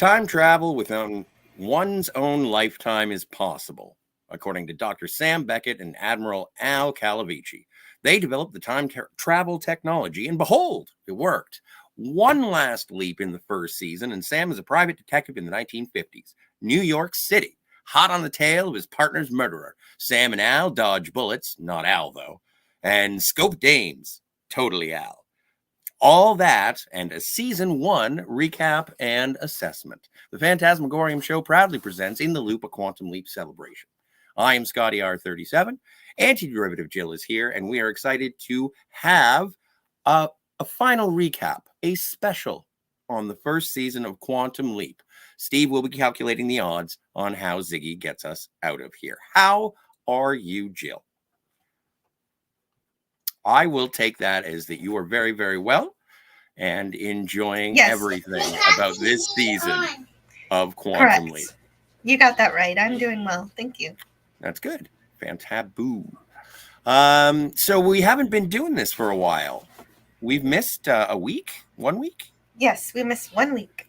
Time travel within one's own lifetime is possible, according to Dr. Sam Becket and Admiral Al Calavicci. They developed the time travel technology, and behold, it worked. One last leap in the first season, and Sam is a private detective in the 1950s, New York City, hot on the tail of his partner's murderer. Sam and Al dodge bullets, not Al though, and scope dames, totally Al. All that and a season 1 recap and assessment. The Fantasmagorium show proudly presents In the Loop, a Quantum Leap celebration. I am Scotty R37. Antiderivative Jill is here, and we are excited to have a final recap, a special on the first season of Quantum Leap. Steve will be calculating the odds on how Ziggy gets us out of here. How are you, Jill? I will take that as that you are very, very well and enjoying everything about this season of Quantum Leap. You got that right. I'm doing well. Thank you. That's good. Fantaboo. So we haven't been doing this for a while. We've missed a week, 1 week. Yes, we missed 1 week.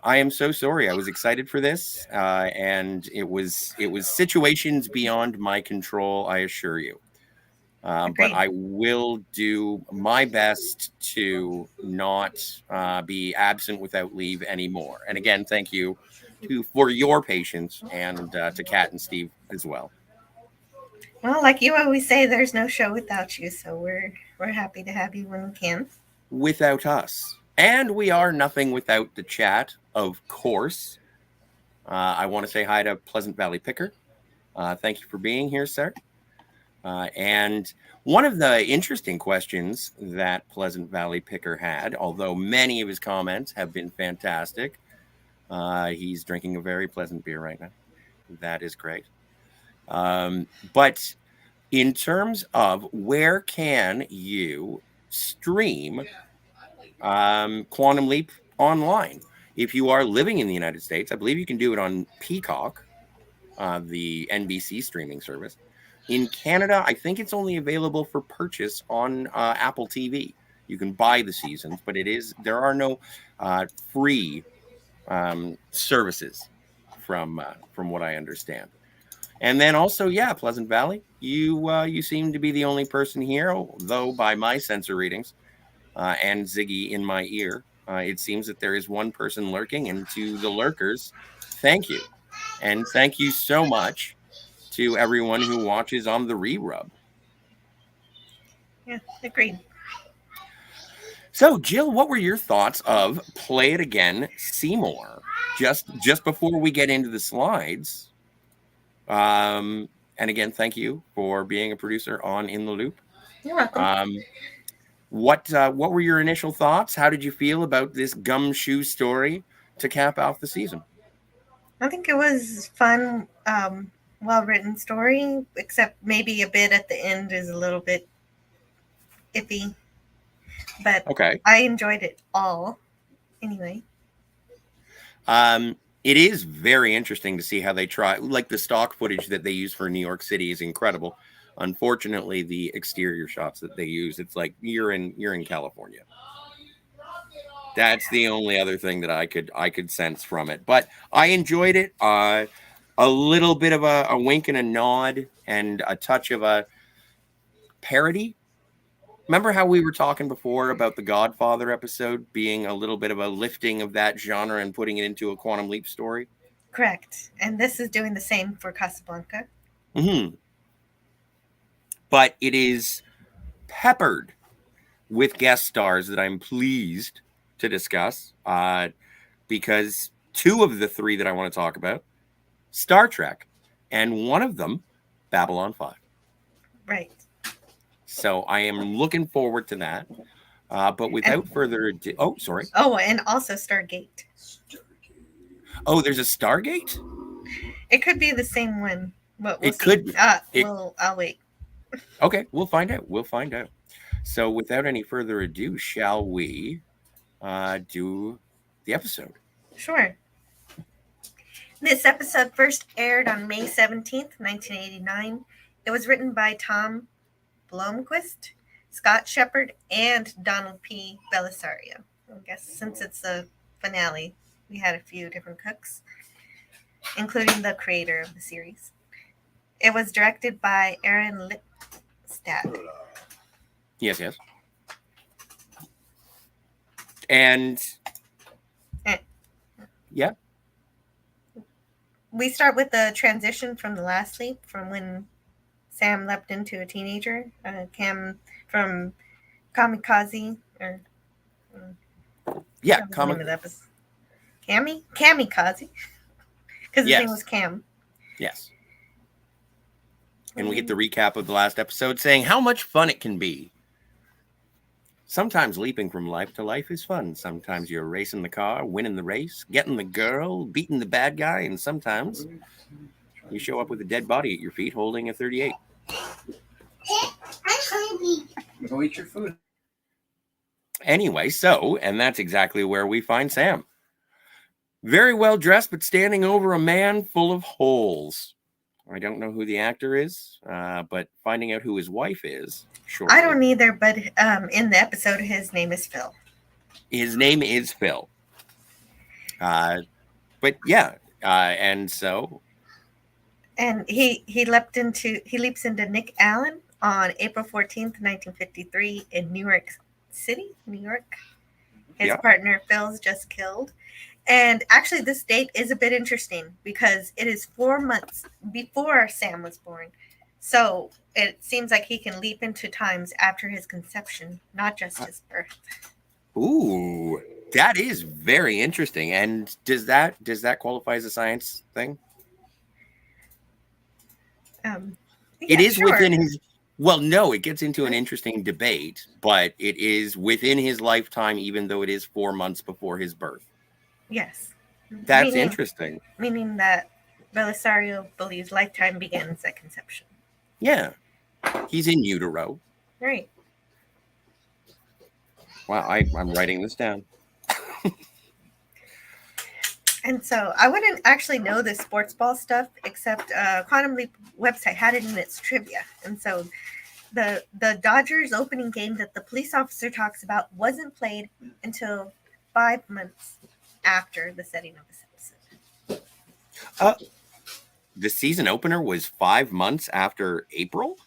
I am so sorry. I was excited for this, and it was situations beyond my control, I assure you. But I will do my best to not be absent without leave anymore. And again, thank you for your patience, and to Kat and Steve as well. Well, like you always say, there's no show without you, so we're happy to have you when we can. Without us. And we are nothing without the chat, of course. I want to say hi to Pleasant Valley Picker. Thank you for being here, sir. And one of the interesting questions that Pleasant Valley Picker had, although many of his comments have been fantastic, he's drinking a very pleasant beer right now. That is great. But in terms of where can you stream Quantum Leap online? If you are living in the United States, I believe you can do it on Peacock, the NBC streaming service. In Canada, I think it's only available for purchase on Apple TV. You can buy the seasons, but there are no free services from what I understand. And then also, Pleasant Valley, you seem to be the only person here, though by my sensor readings and Ziggy in my ear, it seems that there is one person lurking. And to the lurkers, thank you. And thank you so much to everyone who watches on the re-rub. Yeah, agreed. So, Jill, what were your thoughts of Play It Again, Seymour? Just before we get into the slides. And again, thank you for being a producer on In the Loop. You're welcome. What were your initial thoughts? How did you feel about this gumshoe story to cap off the season? I think it was fun, well-written story, except maybe a bit at the end is a little bit iffy. But okay. I enjoyed it all. Anyway. It is very interesting to see how they try, like the stock footage that they use for New York City is incredible. Unfortunately, the exterior shots that they use, it's like you're in California. That's the only other thing that I could sense from it. But I enjoyed it. A little bit of a wink and a nod and a touch of a parody. Remember how we were talking before about the Godfather episode being a little bit of a lifting of that genre and putting it into a Quantum Leap story? Correct. And this is doing the same for Casablanca. Mm-hmm. But it is peppered with guest stars that I'm pleased to discuss, because 2 of the 3 that I want to talk about, Star Trek, and one of them, Babylon 5. Right. So I am looking forward to that. But without further ado... Oh, sorry. Oh, and also Stargate. Oh, there's a Stargate? It could be the same one. But we'll see. Could be. I'll wait. Okay, we'll find out. So without any further ado, shall we do the episode? Sure. This episode first aired on May 17th, 1989. It was written by Tom Blomquist, Scott Shepard, and Donald P. Belisario. I guess since it's the finale, We had a few different cooks, including the creator of the series. It was directed by Aaron Lipstadt. Yes, yes. And Eh, yeah, We start with the transition from the last leap, from when Sam leapt into a teenager. Cam from Kamikaze, or yeah, that was the name of the episode. Kamikaze, because his name was yes, Cam. yes. And we get the recap of the last episode saying how much fun it can be. Sometimes leaping from life to life is fun. Sometimes you're racing the car, winning the race, getting the girl, beating the bad guy, and sometimes you show up with a dead body at your feet holding a 38. I'm hungry. Go eat your food. Anyway, and that's exactly where we find Sam. Very well dressed, but standing over a man full of holes. I don't know who the actor is, but finding out who his wife is shortly. I don't either, but in the episode, his name is Phil. His name is Phil. But yeah, and so. And he leaps into Nick Allen on April 14th, 1953 in New York City, New York. His partner Phil's just killed. And actually, this date is a bit interesting because it is 4 months before Sam was born. So it seems like he can leap into times after his conception, not just his birth. Ooh, that is very interesting. And does that qualify as a science thing? It is within his. Well, no, it gets into an interesting debate, but it is within his lifetime, even though it is 4 months before his birth. Yes. That's interesting. Meaning that Belisario believes lifetime begins at conception. Yeah. He's in utero. Right. Wow, I'm writing this down. And so I wouldn't actually know this sports ball stuff, except Quantum Leap website had it in its trivia. And so the Dodgers opening game that the police officer talks about wasn't played until 5 months after the setting of this episode. The season opener was 5 months after April?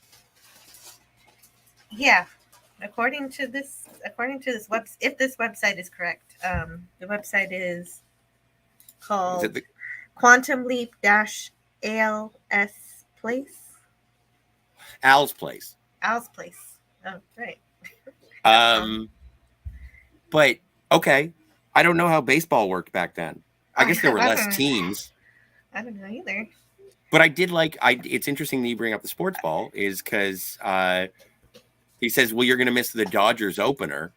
Yeah. According to this website, if this website is correct, the website is called Quantum Leap ALS Place. Al's Place. Al's Place. Oh, right. But okay, I don't know how baseball worked back then. I guess there were less teams. I don't know either. But I did it's interesting that you bring up the sports ball, is because he says, well, you're going to miss the Dodgers opener.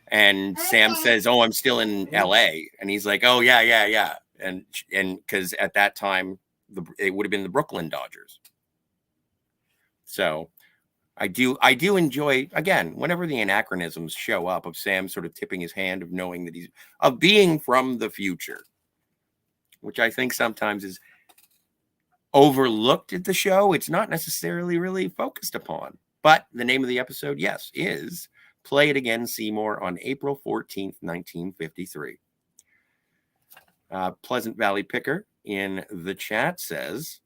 And Sam says, oh, I'm still in LA. And he's like, oh, yeah. And because at that time, it would have been the Brooklyn Dodgers. So I do enjoy, again, whenever the anachronisms show up of Sam sort of tipping his hand of knowing that of being from the future, which I think sometimes is overlooked at the show. It's not necessarily really focused upon. But the name of the episode, yes, is Play It Again, Seymour, on April 14th, 1953. Pleasant Valley Picker in the chat says,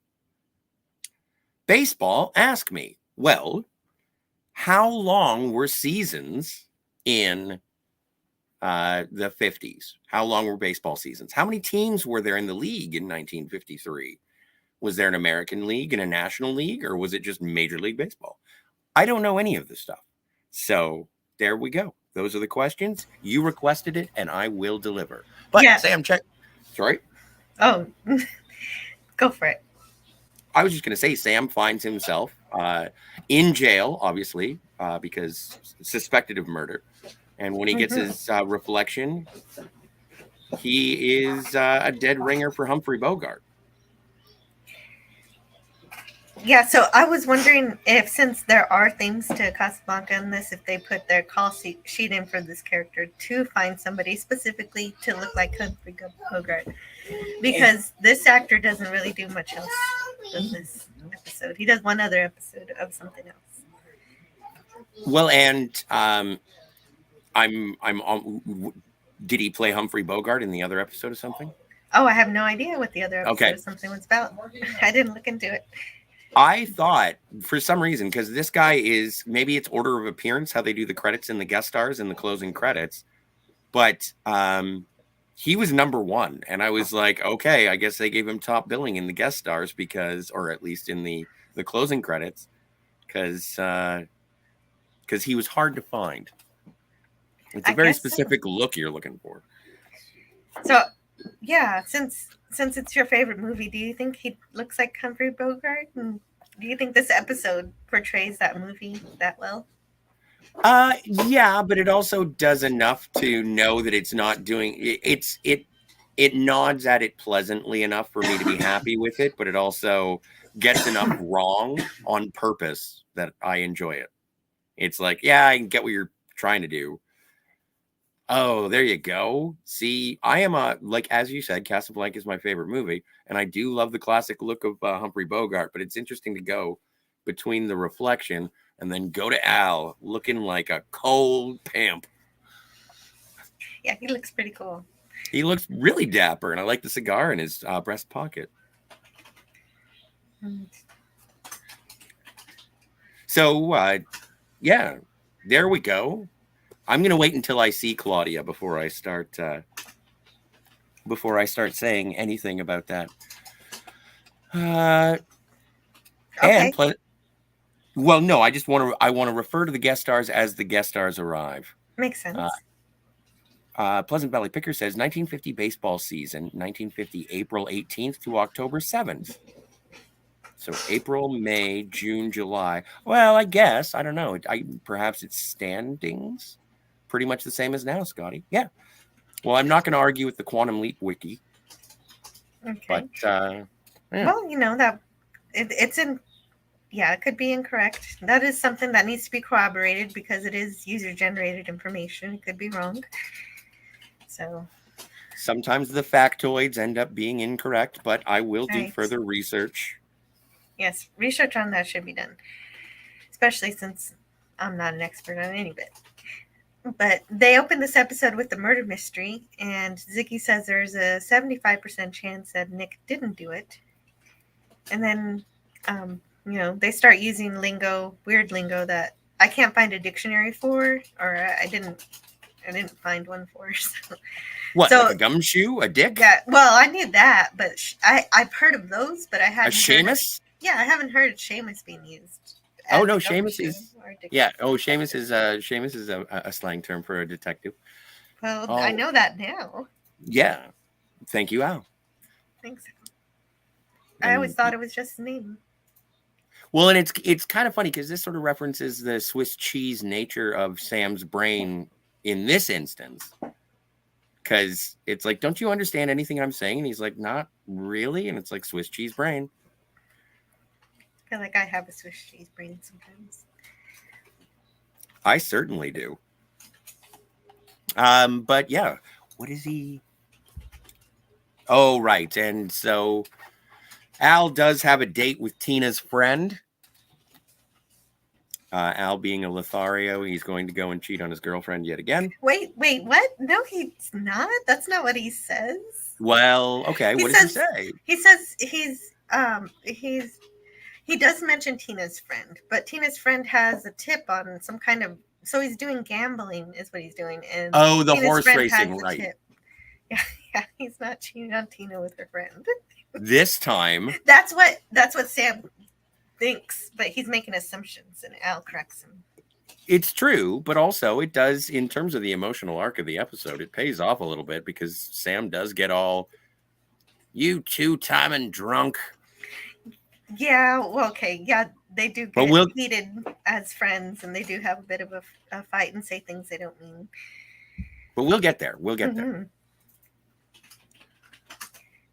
baseball, ask me. Well, how long were seasons in the 50s? How long were baseball seasons? How many teams were there in the league in 1953? Was there an American League and a National League, or was it just Major League Baseball? I don't know any of this stuff. So there we go. Those are the questions. You requested it, and I will deliver. But yeah. Sam, check. Sorry? Oh, go for it. I was just going to say, Sam finds himself in jail, obviously, because suspected of murder. And when he gets his reflection, he is a dead ringer for Humphrey Bogart. Yeah, so I was wondering if, since there are themes to Casablanca in this, if they put their call sheet in for this character to find somebody specifically to look like Humphrey Bogart. Because this actor doesn't really do much else in this episode. He does one other episode of something else. Well, and Did he play Humphrey Bogart in the other episode or something? Oh, I have no idea what the other episode Okay. of something was about. I didn't look into it. I thought for some reason, because this guy is, maybe it's order of appearance, how they do the credits and the guest stars and the closing credits, but he was number one. And I was like, okay, I guess they gave him top billing in the guest stars because, or at least in the closing credits, because he was hard to find. It's a very specific look you're looking for. So, yeah, since it's your favorite movie, do you think he looks like Humphrey Bogart? And do you think this episode portrays that movie that well? Yeah, but it also does enough to know that it's not doing it nods at it pleasantly enough for me to be happy with it, but it also gets enough wrong on purpose that I enjoy it. It's like, yeah, I get what you're trying to do. Oh, there you go. See, I am like, as you said, Casablanca is my favorite movie, and I do love the classic look of Humphrey Bogart, but it's interesting to go between the reflection and then go to Al looking like a cold pimp. Yeah, he looks pretty cool. He looks really dapper, and I like the cigar in his breast pocket. So, yeah, there we go. I'm going to wait until I see Claudia before I start saying anything about that. Okay. And well, no, I want to refer to the guest stars as the guest stars arrive. Makes sense. Pleasant Valley Picker says 1950 baseball season, 1950 April 18th to October 7th. So April, May, June, July. Well, I guess, I don't know. Perhaps it's standings. Pretty much the same as now, Scotty. Yeah. Well, I'm not going to argue with the Quantum Leap wiki. Okay. But, yeah. Well, you know, that it's in, yeah, it could be incorrect. That is something that needs to be corroborated because it is user-generated information. It could be wrong. So. Sometimes the factoids end up being incorrect, but I will do further research. Yes, research on that should be done, especially since I'm not an expert on any bit. But they open this episode with the murder mystery, and Ziggy says there's a 75% chance that Nick didn't do it. And then, you know, they start using weird lingo that I can't find a dictionary for, or I didn't find one for. So. What, like a gumshoe, a dick? Yeah, well, I knew that, but I've heard of those, but I haven't. A Seamus? Yeah, I haven't heard of Seamus being used. Oh no, Seamus is Seamus is a slang term for a detective. Well, I know that now. Yeah, thank you, Al. Thanks. I always thought it was just a name. Well, and it's kind of funny because this sort of references the Swiss cheese nature of Sam's brain in this instance. Because it's like, don't you understand anything I'm saying? And he's like, not really. And it's like Swiss cheese brain. I feel like I have a Swiss cheese brain sometimes. I certainly do. But yeah, what is he? Oh, right. And so Al does have a date with Tina's friend. Al being a Lothario, he's going to go and cheat on his girlfriend yet again. Wait, what? No, he's not. That's not what he says. Well, okay. What does he say? He says he does mention Tina's friend, but Tina's friend has a tip on some kind of, so he's doing gambling is what he's doing. And the Tina's horse racing, right? Tip. Yeah, he's not cheating on Tina with her friend. This time. That's what Sam thinks, but he's making assumptions and Al corrects him. It's true, but also it does, in terms of the emotional arc of the episode, it pays off a little bit because Sam does get all, you two-timing drunk. Yeah, well, okay. Yeah, they do get heated as friends, and they do have a bit of a fight and say things they don't mean. But we'll get there. We'll get there.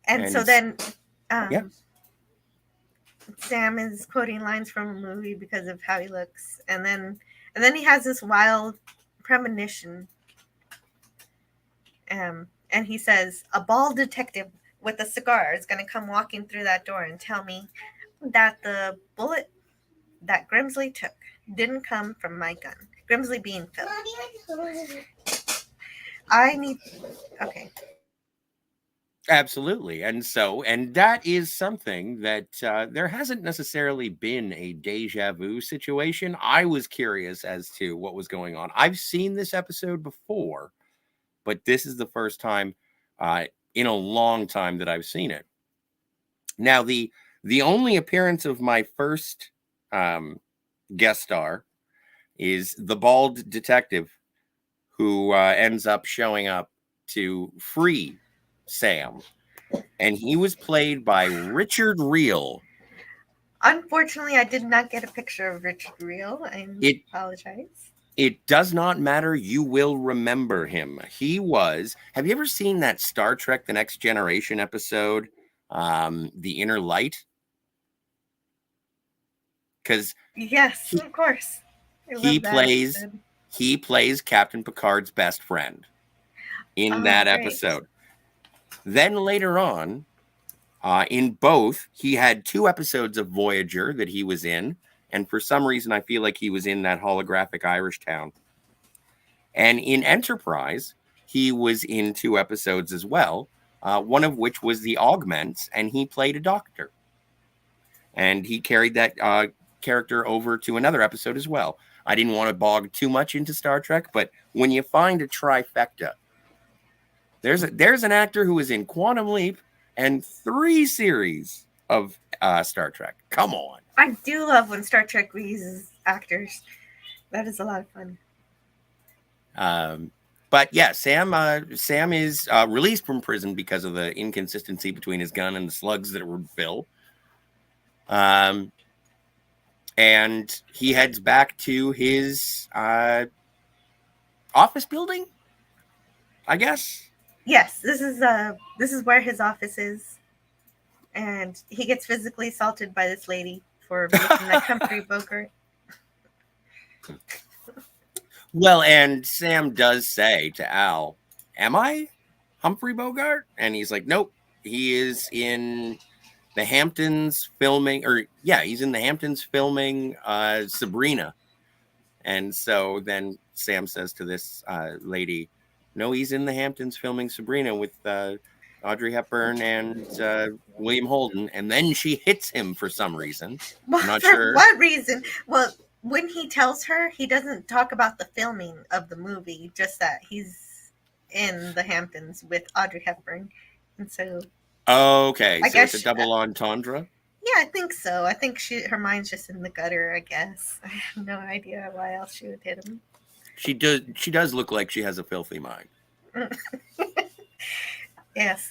And so then Sam is quoting lines from a movie because of how he looks. And then he has this wild premonition. And he says, a bald detective with a cigar is going to come walking through that door and tell me that the bullet that Grimsley took didn't come from my gun. Grimsley being Phil. I need. Okay. Absolutely. And that is something that there hasn't necessarily been a deja vu situation. I was curious as to what was going on. I've seen this episode before, but this is the first time in a long time that I've seen it. Now, the only appearance of my first guest star is the bald detective who ends up showing up to free Sam. And he was played by Richard Reel. Unfortunately, I did not get a picture of Richard Reel. I apologize. It does not matter. You will remember him. He was. Have you ever seen that Star Trek: The Next Generation episode, The Inner Light? Because yes, of course. He plays Captain Picard's best friend in that episode. Then later on, in both, he had 2 episodes of Voyager that he was in. And for some reason, I feel like he was in that holographic Irish town. And in Enterprise, he was in 2 episodes as well, one of which was The Augments, and he played a doctor. And he carried that character over to another episode as well. I didn't want to bog too much into Star Trek, but when you find a trifecta, there's an actor who is in Quantum Leap and 3 series of Star Trek. Come on. I do love when Star Trek reuses actors. That is a lot of fun. But yeah, Sam is released from prison because of the inconsistency between his gun and the slugs that were Phil. And he heads back to his office building, I guess. Yes, this is where his office is, and he gets physically assaulted by this lady for making that Humphrey Bogart. Well, and Sam does say to Al, "Am I Humphrey Bogart?" And he's like, "Nope, he is in the Hamptons filming, he's in the Hamptons filming Sabrina." And so then Sam says to this lady, "No, he's in the Hamptons filming Sabrina with Audrey Hepburn and William Holden." And then she hits him for some reason. Well, I'm not for sure what reason. Well, when he tells her, he doesn't talk about the filming of the movie, just that he's in the Hamptons with Audrey Hepburn. And so... Okay, so it's a double entendre? Yeah, I think so. I think her mind's just in the gutter, I guess. I have no idea why else she would hit him. She does look like she has a filthy mind. Yes.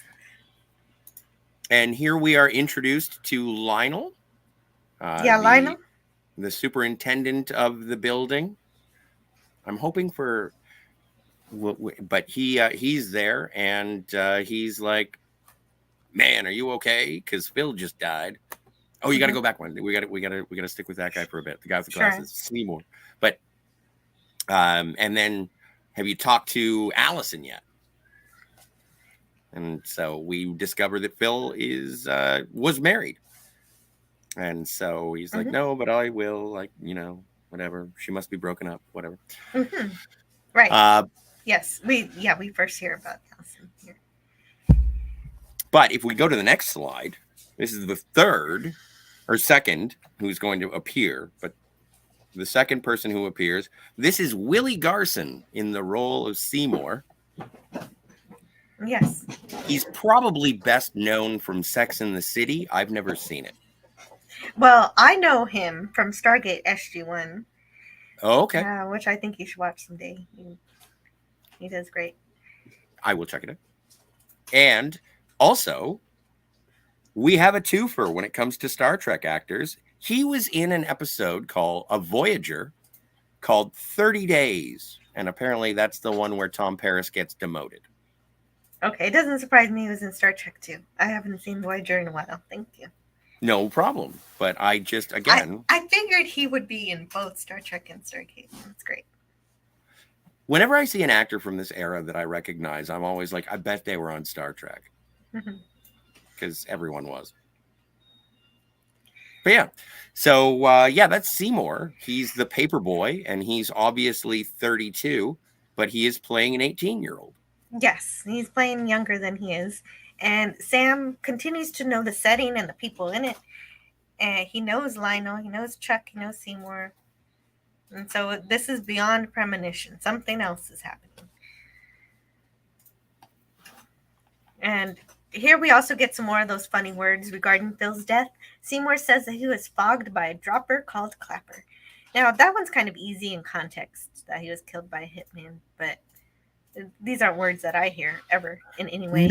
And here we are introduced to Lionel. Lionel. The superintendent of the building. I'm hoping for... But he's there, and he's like, "Man, are you okay? Because Phil just died." Oh, you got to go back one. We got to stick with that guy for a bit. The guy with the glasses, Seymour. But and then, have you talked to Allison yet? And so we discover that Phil was married. And so he's like, "No, but I will, whatever. She must be broken up, whatever." Mm-hmm. Right. Yes. We first hear about Allison here. But if we go to the next slide, this is the second who's going to appear. But the second person who appears, this is Willie Garson in the role of Seymour. Yes. He's probably best known from Sex and the City. I've never seen it. Well, I know him from Stargate SG-1. Oh, okay. Which I think you should watch someday. He does great. I will check it out. And also, we have a twofer when it comes to Star Trek actors. He was in an episode called A Voyager called 30 Days. And apparently that's the one where Tom Paris gets demoted. Okay, it doesn't surprise me he was in Star Trek too. I haven't seen Voyager in a while. Thank you. No problem. But I just, again... I figured he would be in both Star Trek and Stargate. That's great. Whenever I see an actor from this era that I recognize, I'm always like, I bet they were on Star Trek. Because everyone was. But yeah. So, that's Seymour. He's the paper boy, and he's obviously 32, but he is playing an 18-year-old. Yes, he's playing younger than he is. And Sam continues to know the setting and the people in it. And he knows Lionel, he knows Chuck, he knows Seymour. And so this is beyond premonition. Something else is happening. And here we also get some more of those funny words regarding Phil's death. Seymour says that he was fogged by a dropper called Clapper. Now, that one's kind of easy in context, that he was killed by a hitman, but these aren't words that I hear ever in any way.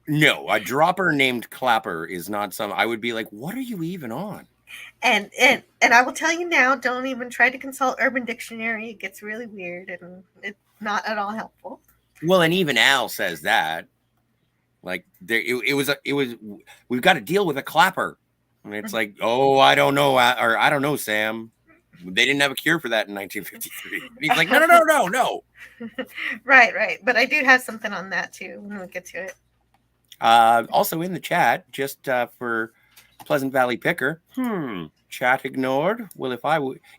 No, a dropper named Clapper is not some. I would be like, what are you even on? And I will tell you now, don't even try to consult Urban Dictionary. It gets really weird and it's not at all helpful. Well, and even Al says that. Like it was we've got to deal with a clapper. And it's like, oh, I don't know, or I don't know, Sam. They didn't have a cure for that in 1953. And he's like, no. Right. But I do have something on that too when we get to it. Also in the chat, just for Pleasant Valley Picker. Chat ignored. Well,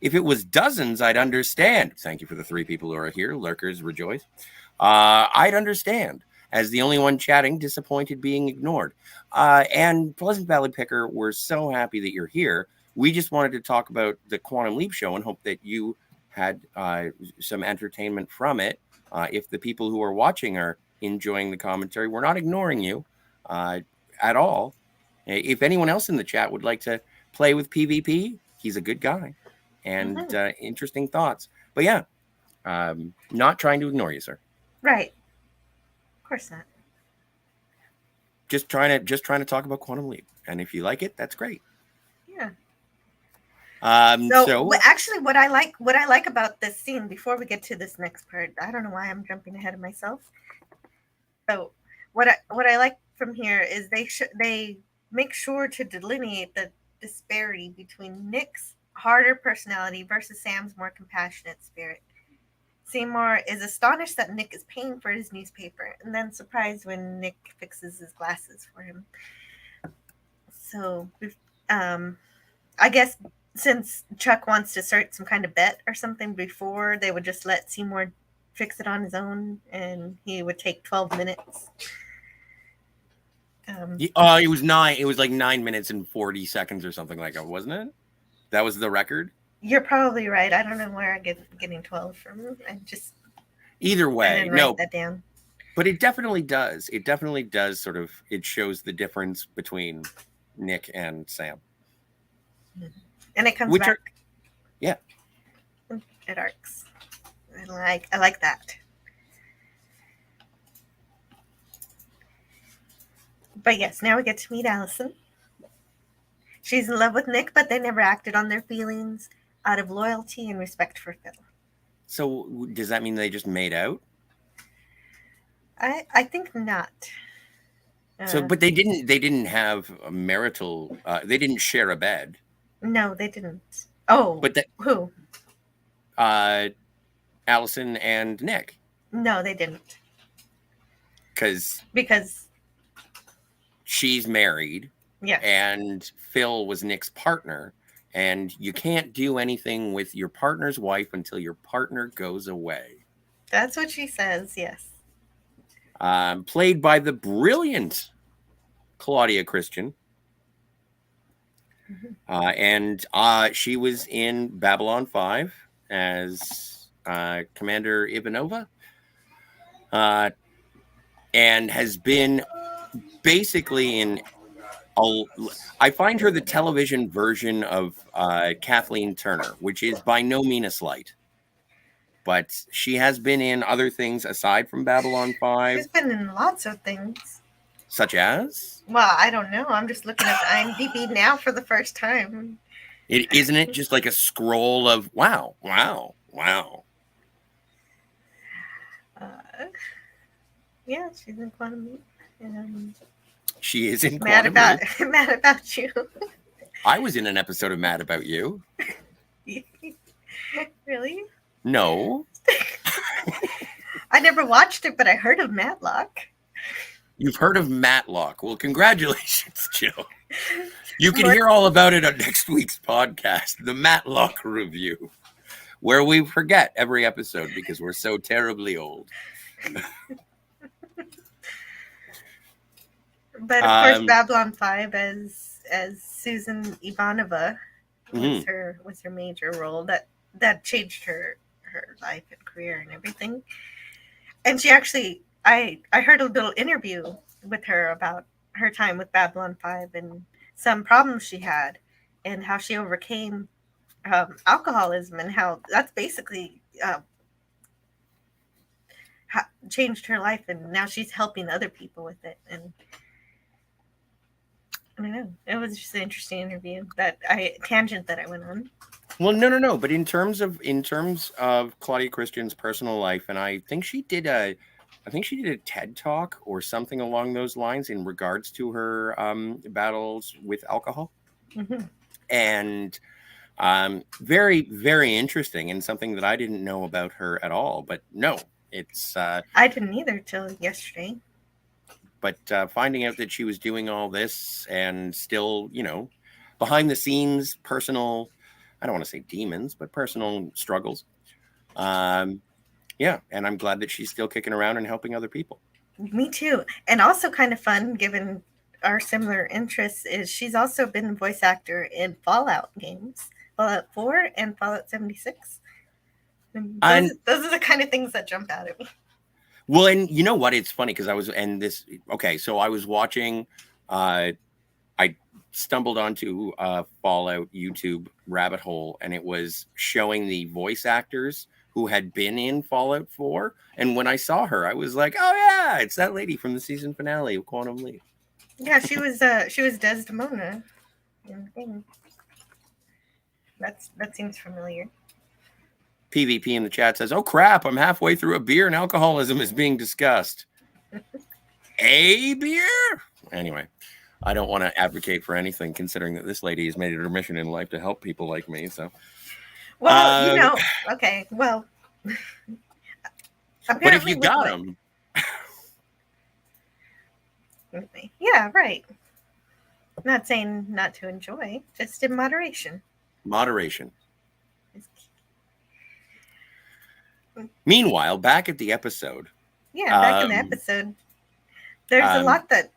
if it was dozens, I'd understand. Thank you for the 3 people who are here. Lurkers rejoice. I'd understand. As the only one chatting, disappointed being ignored. And Pleasant Valley Picker, we're so happy that you're here. We just wanted to talk about the Quantum Leap show and hope that you had some entertainment from it. If the people who are watching are enjoying the commentary, we're not ignoring you at all. If anyone else in the chat would like to play with PvP, he's a good guy and interesting thoughts. But yeah, not trying to ignore you, sir. Right. Of course not. Just trying to talk about Quantum Leap, and if you like it, that's great. Yeah. So actually, what I like about this scene before we get to this next part, I don't know why I'm jumping ahead of myself. So what I like from here is they make sure to delineate the disparity between Nick's harder personality versus Sam's more compassionate spirit. Seymour is astonished that Nick is paying for his newspaper, and then surprised when Nick fixes his glasses for him. So, I guess since Chuck wants to start some kind of bet or something before, they would just let Seymour fix it on his own, and he would take 12 minutes. It was 9. It was like 9 minutes and 40 seconds or something like that, wasn't it? That was the record. You're probably right. I don't know where I get getting 12 from. Either way, I didn't write that down. But it definitely does. It definitely does sort of. It shows the difference between Nick and Sam. And it comes back. Yeah. It arcs. I like that. But yes, now we get to meet Allison. She's in love with Nick, but they never acted on their feelings out of loyalty and respect for Phil. So does that mean they just made out? I think not. But they didn't have a marital. They didn't share a bed. No, they didn't. Oh, but who? Allison and Nick. No, they didn't. Because she's married. Yeah. And Phil was Nick's partner. And you can't do anything with your partner's wife until your partner goes away. That's what she says, yes. Played by the brilliant Claudia Christian. And she was in Babylon 5 as Commander Ivanova. And has been basically in... I find her the television version of Kathleen Turner, which is by no means a slight. But she has been in other things aside from Babylon 5. She's been in lots of things. Such as? Well, I don't know. I'm just looking at the IMDb now for the first time. Isn't it just like a scroll of wow. Yeah, she's in Quantum Leap. She is in Quantum Leap. Mad About You. I was in an episode of Mad About You. Really? No. I never watched it, but I heard of Matlock. You've heard of Matlock. Well, congratulations, Jill. You can hear all about it on next week's podcast, the Matlock Review, where we forget every episode because we're so terribly old. But of course, Babylon 5 as Susan Ivanova was her major role that changed her life and career and everything. And she actually, I heard a little interview with her about her time with Babylon 5 and some problems she had and how she overcame alcoholism and how that's basically changed her life, and now she's helping other people with it. And I don't know, it was just an interesting interview that I went on. Well, no. But in terms of Claudia Christian's personal life, and I think she did a TED talk or something along those lines in regards to her battles with alcohol, and very, very interesting and something that I didn't know about her at all. But no, it's I didn't either till yesterday. But finding out that she was doing all this and still, behind the scenes, personal, I don't want to say demons, but personal struggles. Yeah, and I'm glad that she's still kicking around and helping other people. Me too. And also kind of fun, given our similar interests, is she's also been a voice actor in Fallout games, Fallout 4 and Fallout 76. And those are the kind of things that jump out at me. Well, and you know what? It's funny because so I was watching, I stumbled onto a Fallout YouTube rabbit hole, and it was showing the voice actors who had been in Fallout 4. And when I saw her, I was like, oh yeah, it's that lady from the season finale of Quantum Leap. Yeah, she was Desdemona in the game. That seems familiar. PvP in the chat says, oh crap, I'm halfway through a beer and alcoholism is being discussed. A beer? Anyway, I don't want to advocate for anything considering that this lady has made it her mission in life to help people like me. So, well, okay, well, but if you got them. Yeah, right. Not saying not to enjoy, just in moderation. Moderation. Meanwhile, back at the episode. Yeah, back in the episode. There's a lot that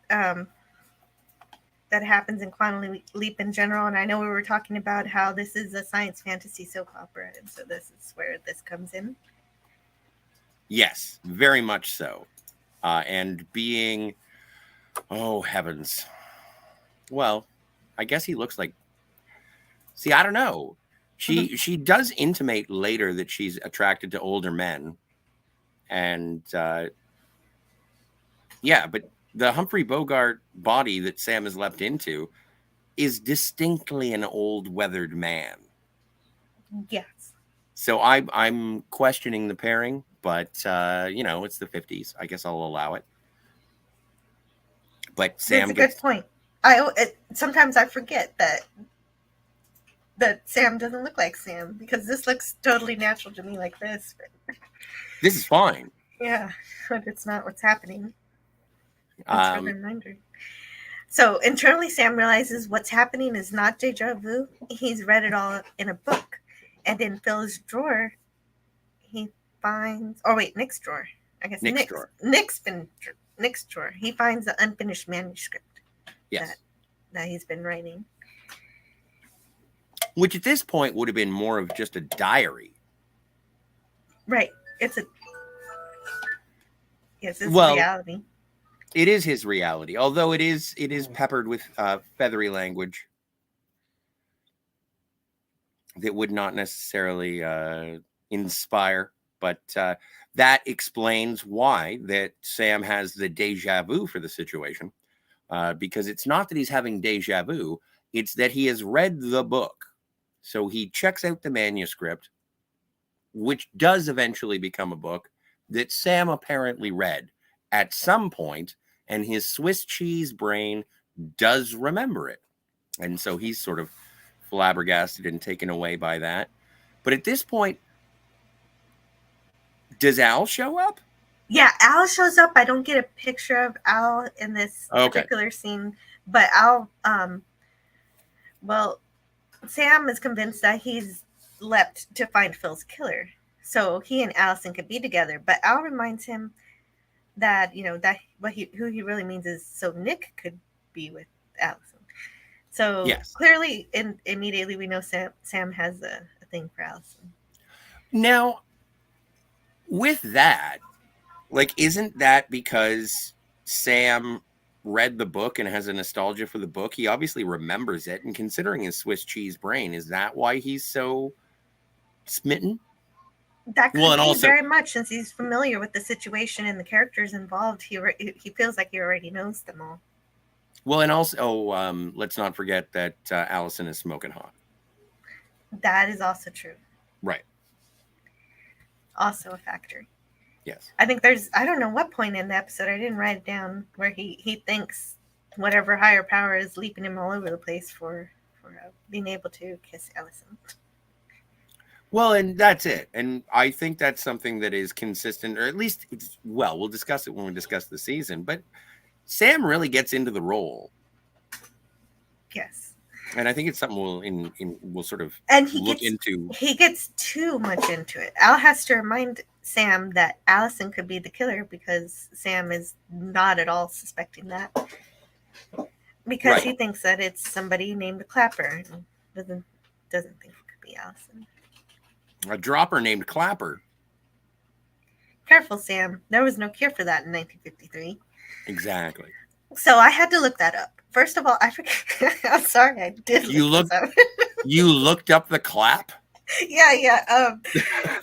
happens in Quantum Leap in general, and I know we were talking about how this is a science fantasy soap opera, and so this is where this comes in. Yes, very much so. And being, oh heavens. Well, I guess he looks like, see, I don't know. She does intimate later that she's attracted to older men. And yeah, but the Humphrey Bogart body that Sam is leapt into is distinctly an old weathered man. Yes. So I'm questioning the pairing, but it's the 50s. I guess I'll allow it. But Sam That's a good point. Sometimes I forget that Sam doesn't look like Sam because this looks totally natural to me like this. But this is fine. Yeah, but it's not what's happening. That's a reminder. So internally, Sam realizes what's happening is not deja vu. He's read it all in a book. And in Phil's drawer, he finds... Oh, wait, Nick's drawer. I guess Nick's drawer. Nick's drawer. He finds the unfinished manuscript. Yes. That he's been writing. Which at this point would have been more of just a diary. Right. It's reality. It is his reality, although it is peppered with feathery language that would not necessarily inspire, but that explains why that Sam has the deja vu for the situation, because it's not that he's having deja vu, it's that he has read the book. So he checks out the manuscript, which does eventually become a book that Sam apparently read at some point, and his Swiss cheese brain does remember it. And so he's sort of flabbergasted and taken away by that. But at this point, does Al show up? Yeah, Al shows up. I don't get a picture of Al in this particular scene, but Al, Sam is convinced that he's leapt to find Phil's killer. So he and Allison could be together. But Al reminds him that that who he really means is so Nick could be with Allison. So Yes. clearly, immediately we know Sam has a thing for Allison. Now, with that, like, isn't that because Sam read the book and has a nostalgia for the book? He obviously remembers it, and considering his Swiss cheese brain, is that why he's so smitten? That could Well, and be also, very much, since he's familiar with the situation and the characters involved. He feels like he already knows them all. well, and also, let's not forget that Allison is smoking hot. That is also true. Right. Also a factor. Yes. I think I don't know what point in the episode, I didn't write it down, where he thinks whatever higher power is leaping him all over the place for being able to kiss Allison. Well, and that's it. And I think that's something that is consistent, or at least, well, we'll discuss it when we discuss the season, but Sam really gets into the role. Yes. And I think it's something we'll sort of look into. He gets too much into it. Al has to remind Sam that Allison could be the killer, because Sam is not at all suspecting that. Because Right. he thinks that it's somebody named Clapper, and doesn't think it could be Allison. A dropper named Clapper. Careful, Sam. There was no cure for that in 1953. Exactly. So I had to look that up. First of all, I forget. I'm sorry, I did. You looked up the clap? Yeah.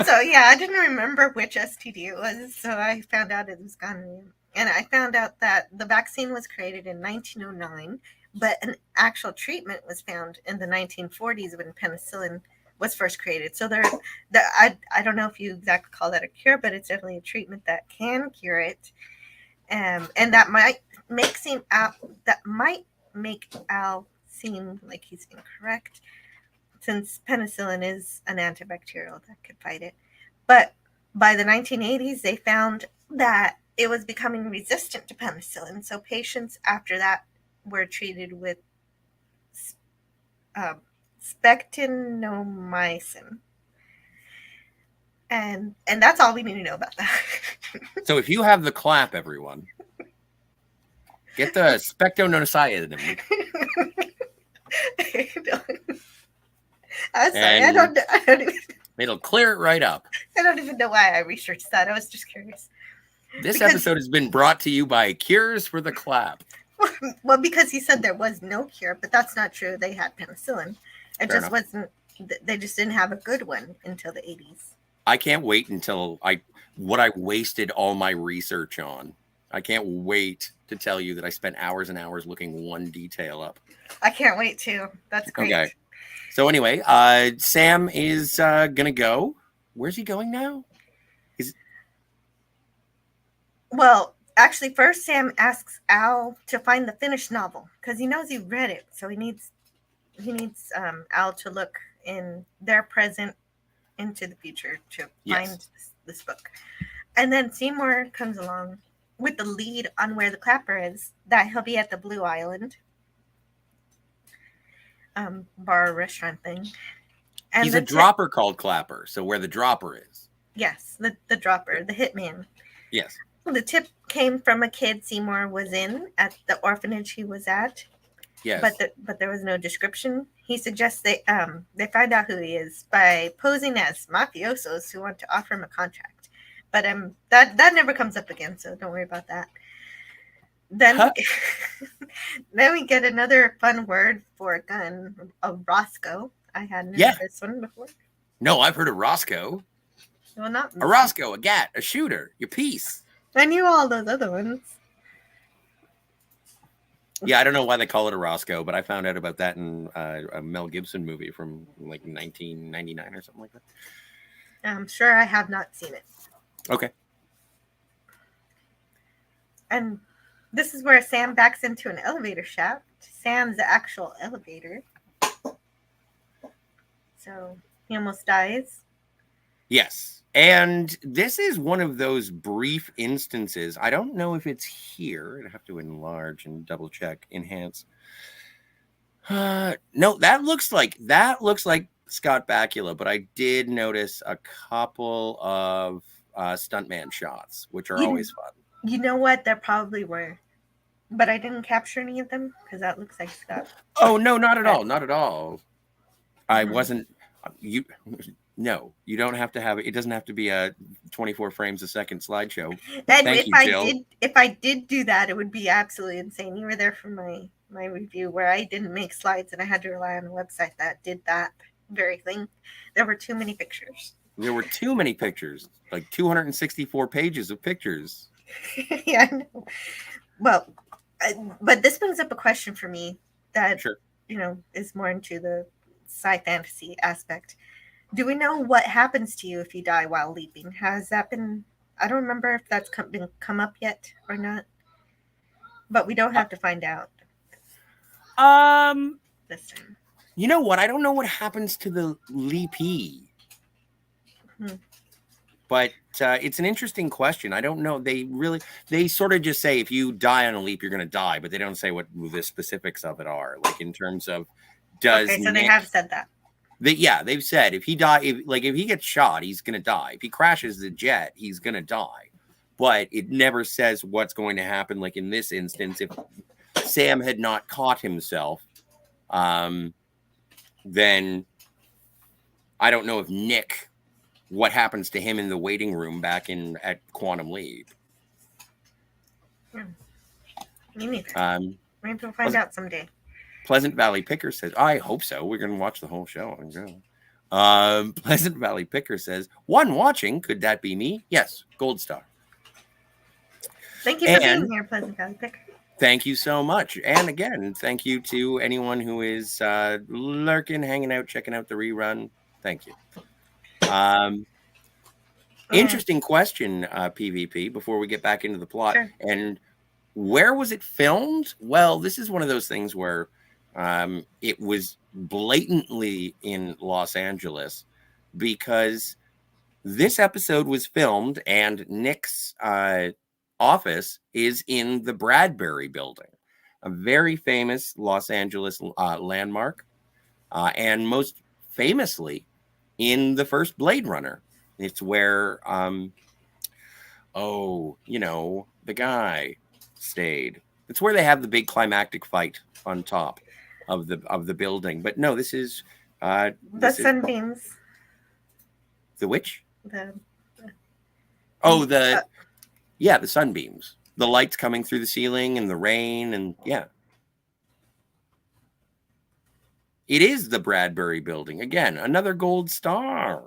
So yeah, I didn't remember which STD it was, so I found out it was gonorrhea. And I found out that the vaccine was created in 1909, but an actual treatment was found in the 1940s when penicillin was first created. So I don't know if you exactly call that a cure, but it's definitely a treatment that can cure it. And that might make Al seem like he's incorrect, since penicillin is an antibacterial that could fight it. But by the 1980s, they found that it was becoming resistant to penicillin. So patients after that were treated with spectinomycin. And that's all we need to know about that. So if you have the clap, everyone, get the spectinomycin. I'm sorry, I don't even, it'll clear it right up. I don't even know why I researched that. I was just curious. This episode has been brought to you by Cures for the Clap. Well, because he said there was no cure, but that's not true. They had penicillin. It just wasn't. They just didn't have a good one until the 80s. I can't wait until what I wasted all my research on. I can't wait to tell you that I spent hours and hours looking one detail up. I can't wait too. That's great. Okay. So anyway, Sam is gonna go. Where's he going now? Well, actually, first Sam asks Al to find the finished novel, because he knows he read it, so he needs Al to look in their present into the future to find this book. And then Seymour comes along with the lead on where the Clapper is, that he'll be at the Blue Island bar restaurant thing. And he's a dropper called Clapper, so where the dropper is. Yes, the dropper, the hitman. Yes. The tip came from a kid Seymour was in at the orphanage he was at. Yes. But there was no description. He suggests they find out who he is by posing as mafiosos who want to offer him a contract. But that never comes up again, so don't worry about that. Then then we get another fun word for a gun, a Roscoe. I hadn't heard this one before. No, I've heard of Roscoe. Well, not a Roscoe, a gat, a shooter, your piece. I knew all those other ones. Yeah, I don't know why they call it a Roscoe, but I found out about that in a Mel Gibson movie from like 1999 or something like that. I'm sure I have not seen it. Okay. And this is where Sam backs into an elevator shaft. Sam's the actual elevator. So he almost dies. Yes. And this is one of those brief instances. I don't know if it's here. I have to enlarge and double check, enhance. No, that looks like Scott Bakula, but I did notice a couple of stuntman shots, which are always fun. You know what? There probably were, but I didn't capture any of them because that looks like stuff. Oh no, not at all, not at all. I Mhm. wasn't. You no, you don't have to have it. It doesn't have to be a 24 frames a second slideshow. And Thank you, Jill. if I did do that, it would be absolutely insane. You were there for my review where I didn't make slides and I had to rely on a website that did that very thing. There were too many pictures. There were too many pictures, like 264 pages of pictures. Yeah, I know. Well, but this brings up a question for me that Sure. is more into the sci fantasy aspect. Do we know what happens to you if you die while leaping? Has that been? I don't remember if that's been come up yet or not, but we don't have to find out this time. You know what? I don't know what happens to the leapee. But it's an interesting question. I don't know. They sort of just say if you die on a leap, you're going to die, but they don't say what the specifics of it are. Like in terms of does Okay, so Nick, they have said that. They've said if he if he gets shot, he's going to die. If he crashes the jet, he's going to die. But it never says what's going to happen. Like in this instance, if Sam had not caught himself, then I don't know if Nick, what happens to him in the waiting room back at Quantum Leap. Me neither. Maybe we'll find out someday. Pleasant Valley Picker says, I hope so. We're going to watch the whole show. Pleasant Valley Picker says, one watching, could that be me? Yes, gold star. Thank you for being here, Pleasant Valley Picker. Thank you so much. And again, thank you to anyone who is lurking, hanging out, checking out the rerun. Thank you. Interesting question, PvP, before we get back into the plot. Sure. And where was it filmed? Well, this is one of those things where it was blatantly in Los Angeles because this episode was filmed and Nick's office is in the Bradbury building, a very famous Los Angeles landmark, and most famously in the first Blade Runner. It's where, the guy stayed. It's where they have the big climactic fight on top of the building. But no, this is the sunbeams. The which? The sunbeams. The lights coming through the ceiling and the rain and yeah. It is the Bradbury building. Again, another gold star.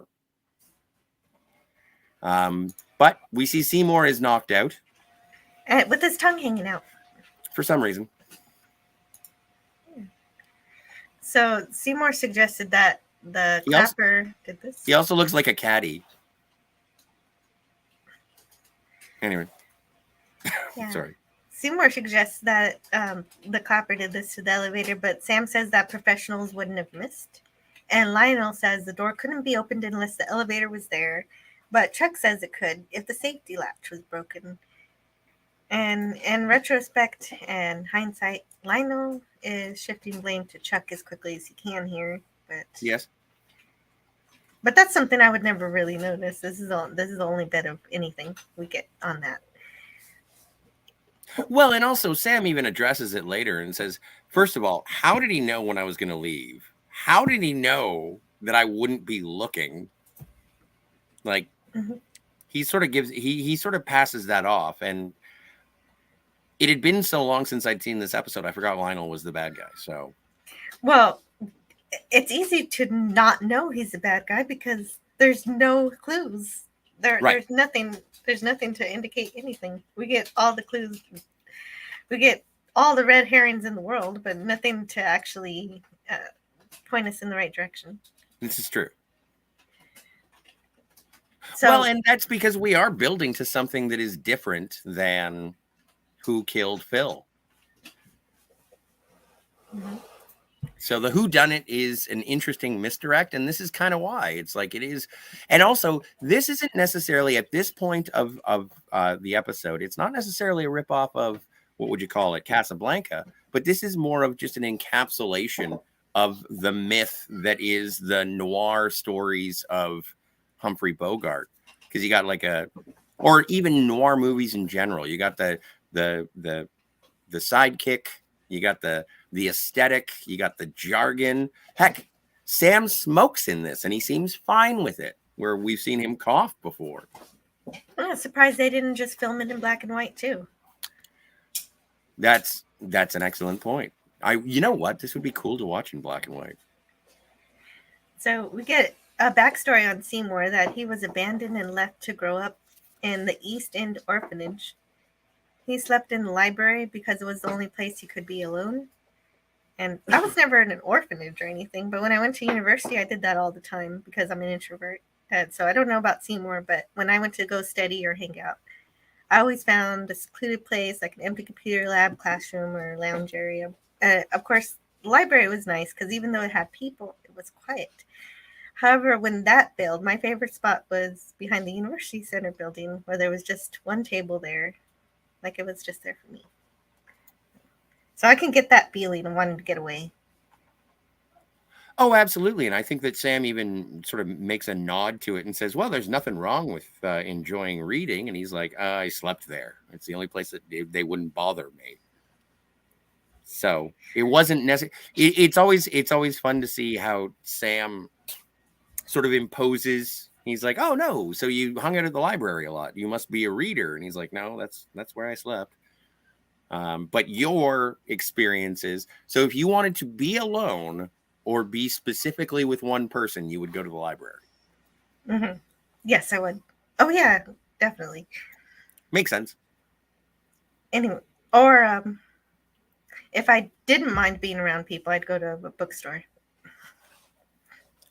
But we see Seymour is knocked out. With his tongue hanging out. For some reason. So Seymour suggested that the clapper did this. He also looks like a caddy. Anyway. Yeah. Sorry. Seymour suggests that the clapper did this to the elevator, but Sam says that professionals wouldn't have missed. And Lionel says the door couldn't be opened unless the elevator was there. But Chuck says it could if the safety latch was broken. And in retrospect and hindsight, Lionel is shifting blame to Chuck as quickly as he can here. But yes. But that's something I would never really notice. This is the only bit of anything we get on that. Well, and also Sam even addresses it later and says, first of all, how did he know when I was going to leave? How did he know that I wouldn't be looking? Like, he sort of he sort of passes that off. And it had been so long since I'd seen this episode, I forgot Lionel was the bad guy. So, well, it's easy to not know he's a bad guy because there's no clues. There's nothing to indicate anything. We get all the clues. We get all the red herrings in the world, but nothing to actually point us in the right direction. This is true. So, well, and that's because we are building to something that is different than who killed Phil. So the whodunit is an interesting misdirect, and this is kind of why it's like it is. And also, this isn't necessarily at this point of the episode. It's not necessarily a ripoff of what would you call it, Casablanca, but this is more of just an encapsulation of the myth that is the noir stories of Humphrey Bogart, because you got like a or even noir movies in general. You got the sidekick, you got the aesthetic, you got the jargon. Heck, Sam smokes in this, and he seems fine with it. Where we've seen him cough before. I'm surprised they didn't just film it in black and white too. That's an excellent point. You know what? This would be cool to watch in black and white. So we get a backstory on Seymour that he was abandoned and left to grow up in the East End orphanage. He slept in the library because it was the only place he could be alone. And I was never in an orphanage or anything, but when I went to university, I did that all the time because I'm an introvert. And so I don't know about Seymour, but when I went to go study or hang out, I always found a secluded place like an empty computer lab, classroom, or lounge area. Of course, the library was nice because even though it had people, it was quiet. However, when that failed, my favorite spot was behind the University Center building where there was just one table there. Like it was just there for me. So I can get that feeling of wanting to get away. Oh, absolutely. And I think that Sam even sort of makes a nod to it and says, well, there's nothing wrong with enjoying reading. And he's like, I slept there. It's the only place that they wouldn't bother me. So it wasn't necessary. It's always fun to see how Sam sort of imposes. He's like, oh, no. So you hung out at the library a lot. You must be a reader. And he's like, no, that's where I slept. But your experiences. So if you wanted to be alone or be specifically with one person, you would go to the library. Mm-hmm. Yes, I would. Oh, yeah, definitely. Makes sense. Anyway, or if I didn't mind being around people, I'd go to a bookstore.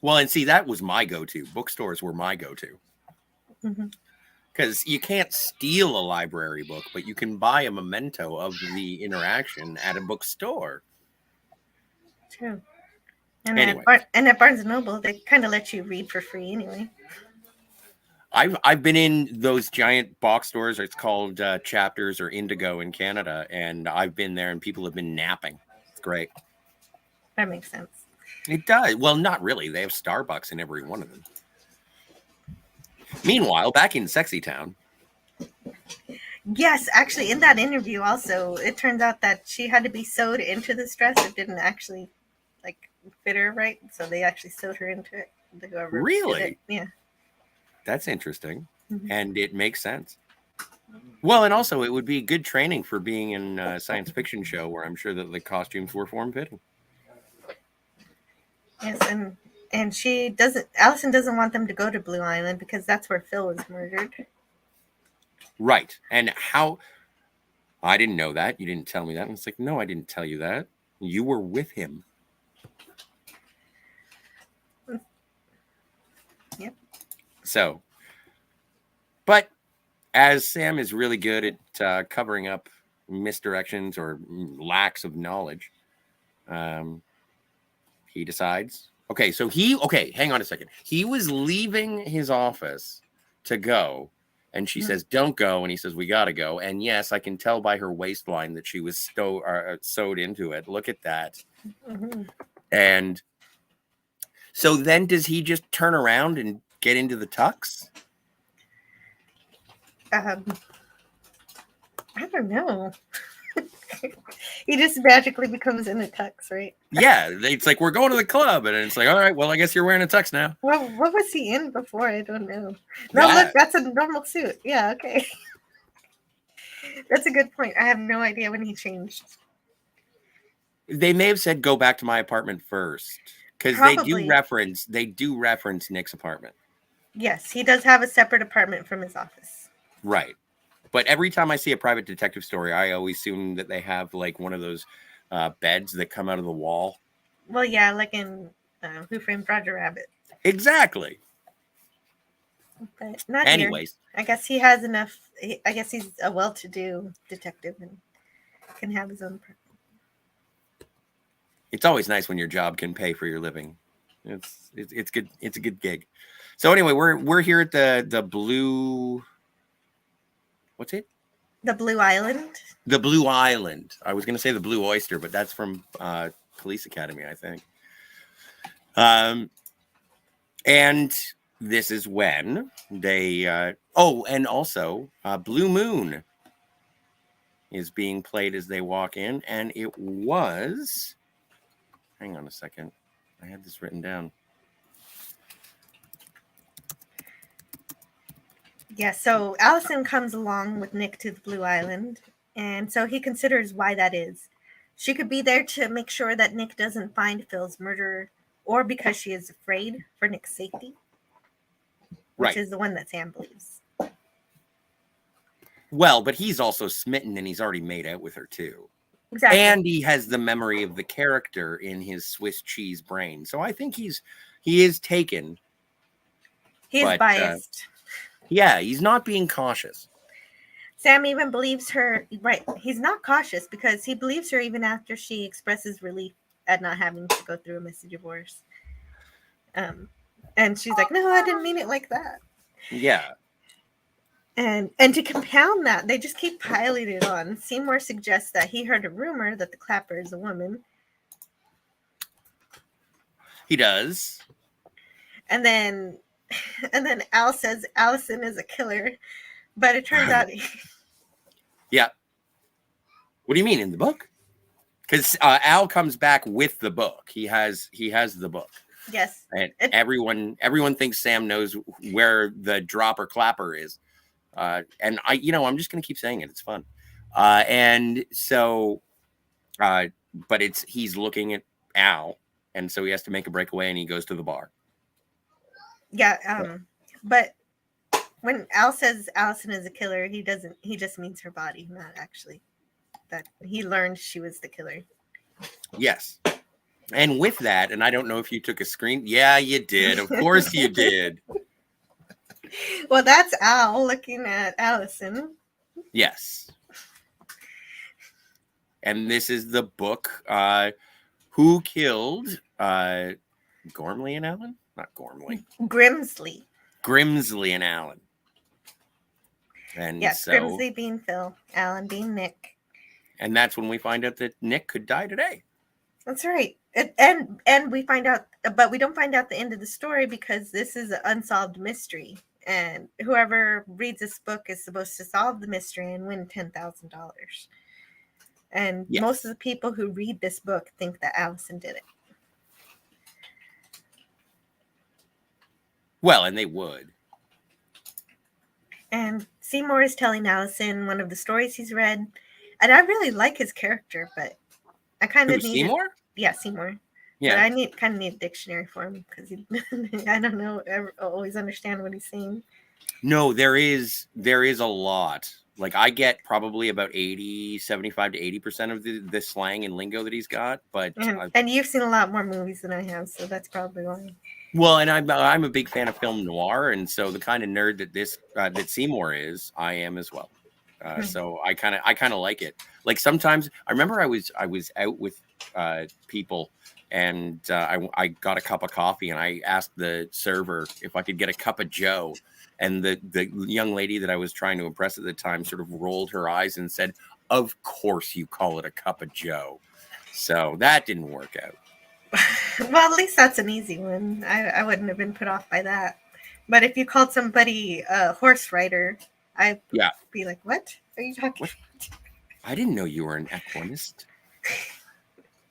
Well, and see, that was my go-to. Bookstores were my go-to. Because you can't steal a library book, but you can buy a memento of the interaction at a bookstore. True. And anyway. At Barnes & Noble, they kind of let you read for free anyway. I've been in those giant box stores. It's called Chapters or Indigo in Canada, and I've been there, and people have been napping. It's great. That makes sense. It does. Well, not really. They have Starbucks in every one of them. Meanwhile, back in Sexy Town. Yes, actually, in that interview also, it turns out that she had to be sewed into this dress. It didn't actually fit her right, so they actually sewed her into it. Really? Yeah. That's interesting, and it makes sense. Well, and also it would be good training for being in a science fiction show where I'm sure that the costumes were form-fitting. Yes, and Allison doesn't want them to go to Blue Island because that's where Phil was murdered. Right. And how, I didn't know that. You didn't tell me that. And it's like, no, I didn't tell you that. You were with him. Yep. So, but as Sam is really good at covering up misdirections or lacks of knowledge, he decides, hang on a second. He was leaving his office to go, and she says, don't go. And he says, we got to go. And yes, I can tell by her waistline that she was sewed into it. Look at that. And so then does he just turn around and get into the tux? I don't know. He just magically becomes in a tux, right? Yeah, it's like, we're going to the club, and it's like, all right, well, I guess you're wearing a tux now. Well, what was he in before? I don't know. No, look, that's a normal suit. Yeah, okay. That's a good point. I have no idea when he changed. They may have said, go back to my apartment first, because they do reference Nick's apartment. Yes, he does have a separate apartment from his office. Right. But every time I see a private detective story, I always assume that they have like one of those beds that come out of the wall. Well, yeah, like in Who Framed Roger Rabbit. Exactly. But not anyways. Here. I guess he has enough. I guess he's a well-to-do detective and can have his own apartment. It's always nice when your job can pay for your living. It's good. It's a good gig. So anyway, we're here at the Blue. What's it? The Blue Island. The Blue Island. I was going to say the Blue Oyster, but that's from Police Academy, I think. And this is when they and also Blue Moon is being played as they walk in, and it was, hang on a second, I had this written down. Yeah, so Allison comes along with Nick to the Blue Island, and so he considers why that is. She could be there to make sure that Nick doesn't find Phil's murderer, or because she is afraid for Nick's safety, which Right. is the one that Sam believes. Well, but he's also smitten, and he's already made out with her too. Exactly. And he has the memory of the character in his Swiss cheese brain. So I think he is taken. He is biased. Yeah, he's not being cautious. Sam even believes her, right? He's not cautious because he believes her even after she expresses relief at not having to go through a messy divorce. And she's like, no, I didn't mean it like that. Yeah. And to compound that, they just keep piling it on. Seymour suggests that he heard a rumor that the clapper is a woman. He does. And then Al says Allison is a killer, but it turns out yeah. What do you mean in the book? Because Al comes back with the book. He has the book. Yes. And everyone thinks Sam knows where the dropper clapper is. And I'm just gonna keep saying it. It's fun. And so but he's looking at Al, and so he has to make a breakaway, and he goes to the bar. Yeah. But when Al says Allison is a killer, he just means her body, not actually that he learned she was the killer. Yes. And with that, and I don't know if you took a screen. Yeah, you did. Of course you did. Well, that's Al looking at Allison. Yes. And this is the book. Who killed Gormley and Allen? Not Gormley. Grimsley and Allen. And yes, so, Grimsley being Phil, Allen being Nick. And that's when we find out that Nick could die today. That's right. And we find out, but we don't find out the end of the story because this is an unsolved mystery. And whoever reads this book is supposed to solve the mystery and win $10,000. And yes. Most of the people who read this book think that Allison did it. Well, and they would. And Seymour is telling Allison one of the stories he's read. And I really like his character, but I kind of need Seymour? Yeah, Seymour. Yeah. But I kind of need a dictionary for him because I don't know, I always understand what he's saying. No, there is a lot. Like I get probably about 75 to 80% of the slang and lingo that he's got, but and you've seen a lot more movies than I have, so that's probably why. Well, and I'm a big fan of film noir, and so the kind of nerd that Seymour is, I am as well. So I kind of like it. Like sometimes I remember I was out with people, and I got a cup of coffee, and I asked the server if I could get a cup of Joe, and the young lady that I was trying to impress at the time sort of rolled her eyes and said, "Of course you call it a cup of Joe." So that didn't work out. Well, at least that's an easy one. I wouldn't have been put off by that. But if you called somebody a horse rider, I'd be like, what are you talking about? I didn't know you were an equinist.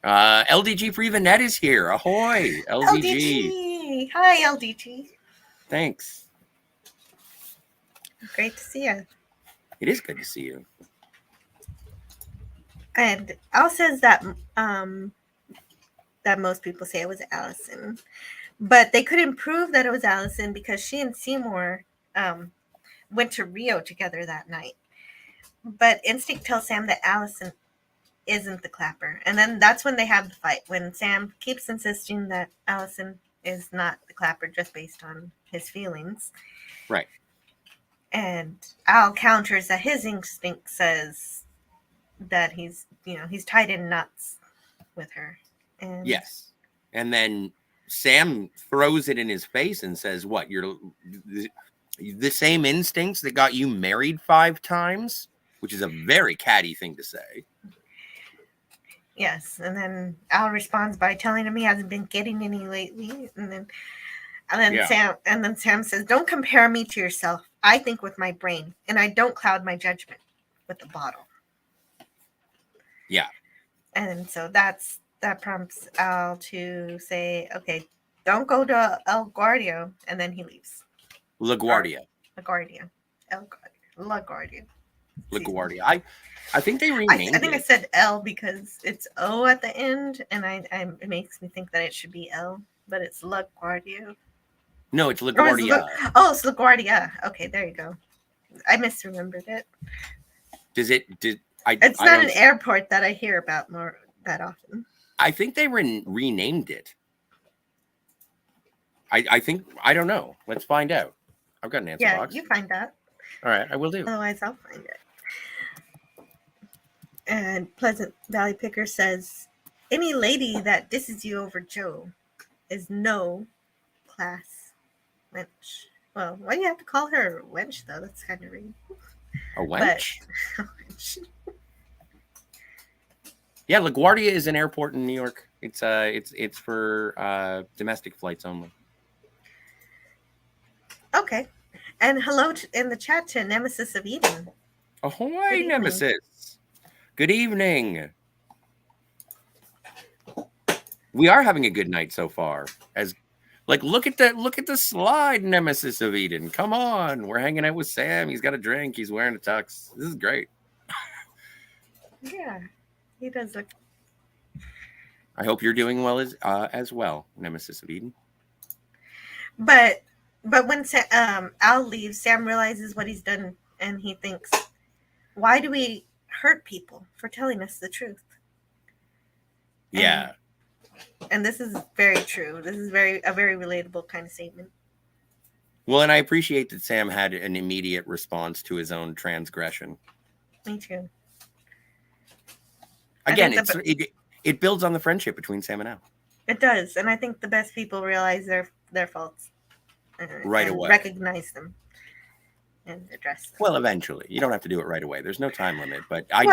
LDG for Evanette is here. Ahoy, LDG. Hi, LDG. Thanks. Great to see you. It is good to see you. And Al says that that most people say it was Allison. But they couldn't prove that it was Allison because she and Seymour went to Rio together that night. But instinct tells Sam that Allison isn't the clapper. And then that's when they have the fight, when Sam keeps insisting that Allison is not the clapper just based on his feelings. Right. And Al counters that his instinct says that he's tied in knots with her. And yes. And then Sam throws it in his face and says, what, you're the same instincts that got you married 5 times? Which is a very catty thing to say. Yes. And then Al responds by telling him he hasn't been getting any lately. And then And then Sam says, "Don't compare me to yourself. I think with my brain, and I don't cloud my judgment with the bottle." Yeah. And so that prompts Al to say, "Okay, don't go to El Guardia," and then he leaves. LaGuardia. LaGuardia. LaGuardia. LaGuardia. I think they renamed I think I said L because it's O at the end, and it makes me think that it should be L, but it's LaGuardia. No, it's LaGuardia. It's LaGuardia. Okay, there you go. I misremembered it. It's not an airport that I hear about more that often. I think they renamed it. I think, I don't know. Let's find out. I've got an answer box. Yeah, you find that. All right, I will do. Otherwise, I'll find it. And Pleasant Valley Picker says, "Any lady that disses you over Joe is no class wench." Well, why do you have to call her a wench, though? That's kind of rude. A wench? Yeah, LaGuardia is an airport in New York. It's for domestic flights only. Okay. And hello in the chat to Nemesis of Eden. Ahoy, Nemesis. Good evening. We are having a good night so far. Look at the slide, Nemesis of Eden. Come on. We're hanging out with Sam. He's got a drink. He's wearing a tux. This is great. Yeah. He does look. I hope you're doing well as well, Nemesis of Eden. But when Al leaves, Sam realizes what he's done, and he thinks, "Why do we hurt people for telling us the truth?" Yeah. And this is very true. This is a very relatable kind of statement. Well, and I appreciate that Sam had an immediate response to his own transgression. Me too. Again, it builds on the friendship between Sam and Al. It does, and I think the best people realize their faults right away, recognize them, and address them. Well, eventually, you don't have to do it right away. There's no time limit, but for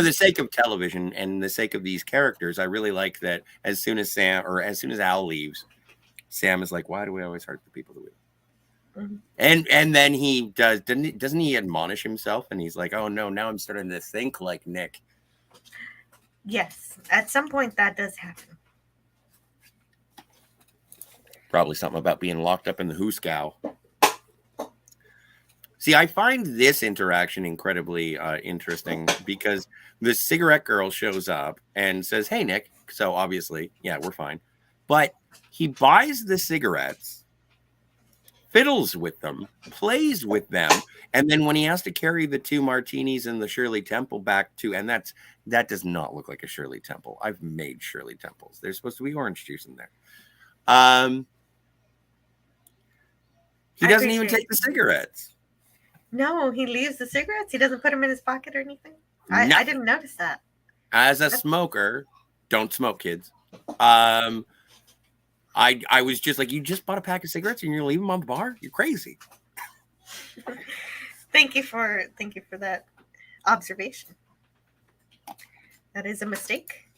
the sake of television and the sake of these characters, I really like that. As soon as Al leaves, Sam is like, "Why do we always hurt the people that we?" Mm-hmm. And then he doesn't he admonish himself, and he's like, "Oh no, now I'm starting to think like Nick." Yes, at some point that does happen. Probably something about being locked up in the hoosegow. See, I find this interaction incredibly interesting because the cigarette girl shows up and says, "Hey, Nick." So obviously, yeah, we're fine. But he buys the cigarettes, fiddles with them, plays with them, and then when he has to carry the 2 martinis and the Shirley Temple back to, and that does not look like a Shirley Temple. I've made Shirley Temples. There's supposed to be orange juice in there. He doesn't even take the cigarettes. No, he leaves the cigarettes. He doesn't put them in his pocket or anything. I didn't notice that. As a smoker, don't smoke, kids. I was just like, you just bought a pack of cigarettes and you're gonna leave them on the bar? You're crazy. Thank you for that observation. That is a mistake.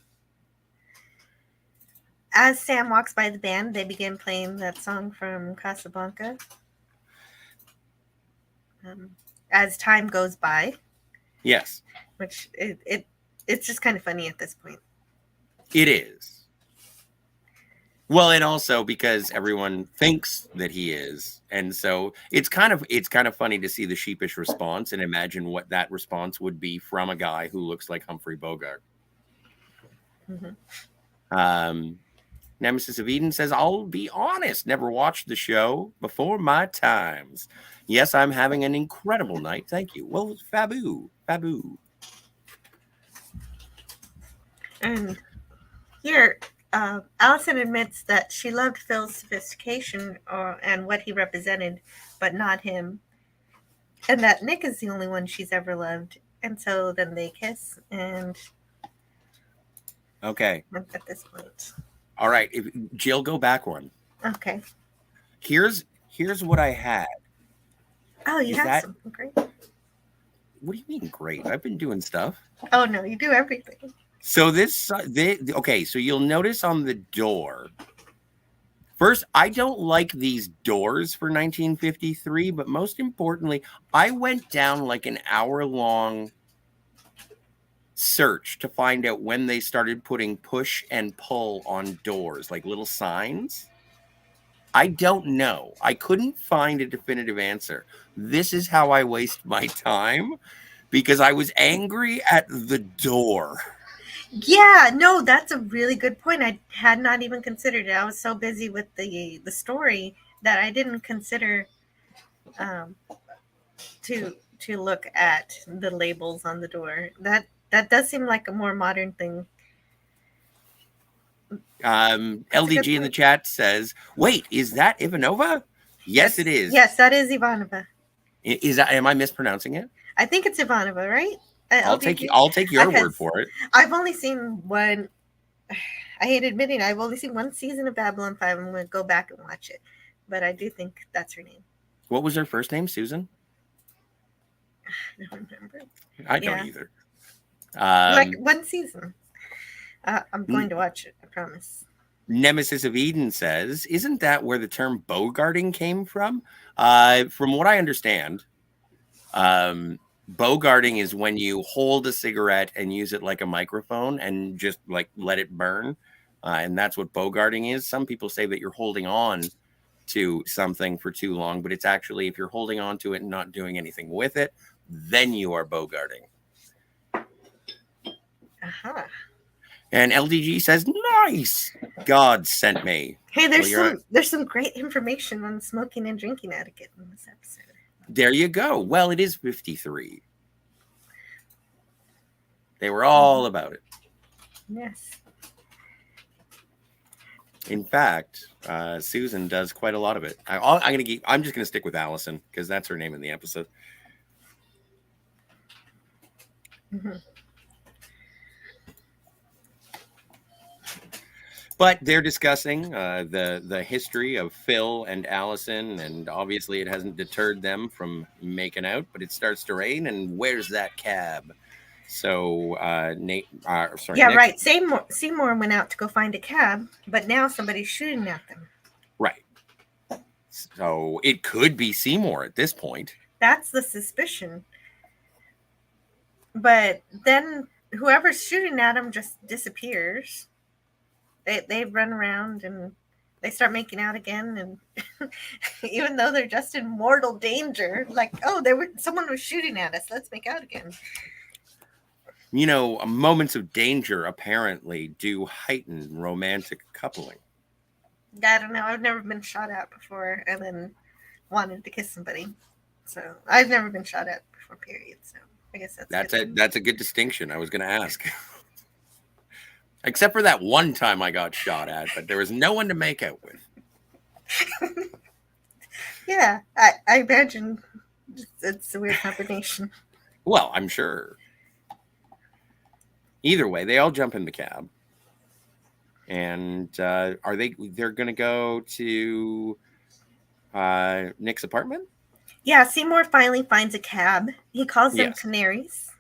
As Sam walks by the band, they begin playing that song from Casablanca. As time goes by. Yes. Which it's just kind of funny at this point. It is. Well, and also because everyone thinks that he is, and so it's kind of funny to see the sheepish response and imagine what that response would be from a guy who looks like Humphrey Bogart. Mm-hmm. Nemesis of Eden says, "I'll be honest, never watched the show before my times. Yes, I'm having an incredible night. Thank you." Well, Fabu. And here, Allison admits that she loved Phil's sophistication and what he represented, but not him. And that Nick is the only one she's ever loved. And so then they kiss, and okay. At this point. All right, Jill, go back one. Okay. Here's what I had. Oh, you have something great. What do you mean great? I've been doing stuff. Oh no, you do everything. So so you'll notice on the door, First, I don't like these doors for 1953, but most importantly, I went down like an hour-long search to find out when they started putting push and pull on doors, like little signs. I don't know. I couldn't find a definitive answer. This is how I waste my time because I was angry at the door. Yeah, no, that's a really good point. I had not even considered it. I was so busy with the story that I didn't consider to look at the labels on the door. That does seem like a more modern thing. LDG in the chat says, "Wait, is that Ivanova?" Yes, it is. Yes, that is Ivanova. Is that? Am I mispronouncing it? I think it's Ivanova, right? I'll take your word for it. I've only seen one. I hate admitting I've only seen one season of Babylon 5. I'm going to go back and watch it, but I do think that's her name. What was her first name? Susan? I don't remember. I don't either. Like one season. I'm going to watch it, I promise. Nemesis of Eden says, "Isn't that where the term bogarting came from?" From what I understand, bogarting is when you hold a cigarette and use it like a microphone and just like let it burn. And that's what bogarting is. Some people say that you're holding on to something for too long, but it's actually if you're holding on to it and not doing anything with it, then you are bogarting. Uh-huh. And LDG says, "Nice. God sent me." Hey, there's some great information on smoking and drinking etiquette in this episode. There you go. Well, it is 53. They were all about it. Yes. In fact, Susan does quite a lot of it. I'm just gonna stick with Allison because that's her name in the episode. Mm-hmm. But they're discussing the history of Phil and Allison, and obviously it hasn't deterred them from making out. But it starts to rain, and where's that cab? So Nick. Right. Seymour went out to go find a cab, but now somebody's shooting at them. Right. So it could be Seymour at this point. That's the suspicion. But then whoever's shooting at him just disappears. They run around and they start making out again, and even though they're just in mortal danger, like, oh, someone was shooting at us, let's make out again. You know, moments of danger apparently do heighten romantic coupling. I don't know. I've never been shot at before and then wanted to kiss somebody. So I've never been shot at before, period. So I guess that's a good distinction. I was going to ask. Except for that one time I got shot at, but there was no one to make out with. Yeah, I imagine it's a weird combination. Well, I'm sure. Either way, they all jump in the cab. And they're going to go to Nick's apartment? Yeah, Seymour finally finds a cab. He calls them canaries.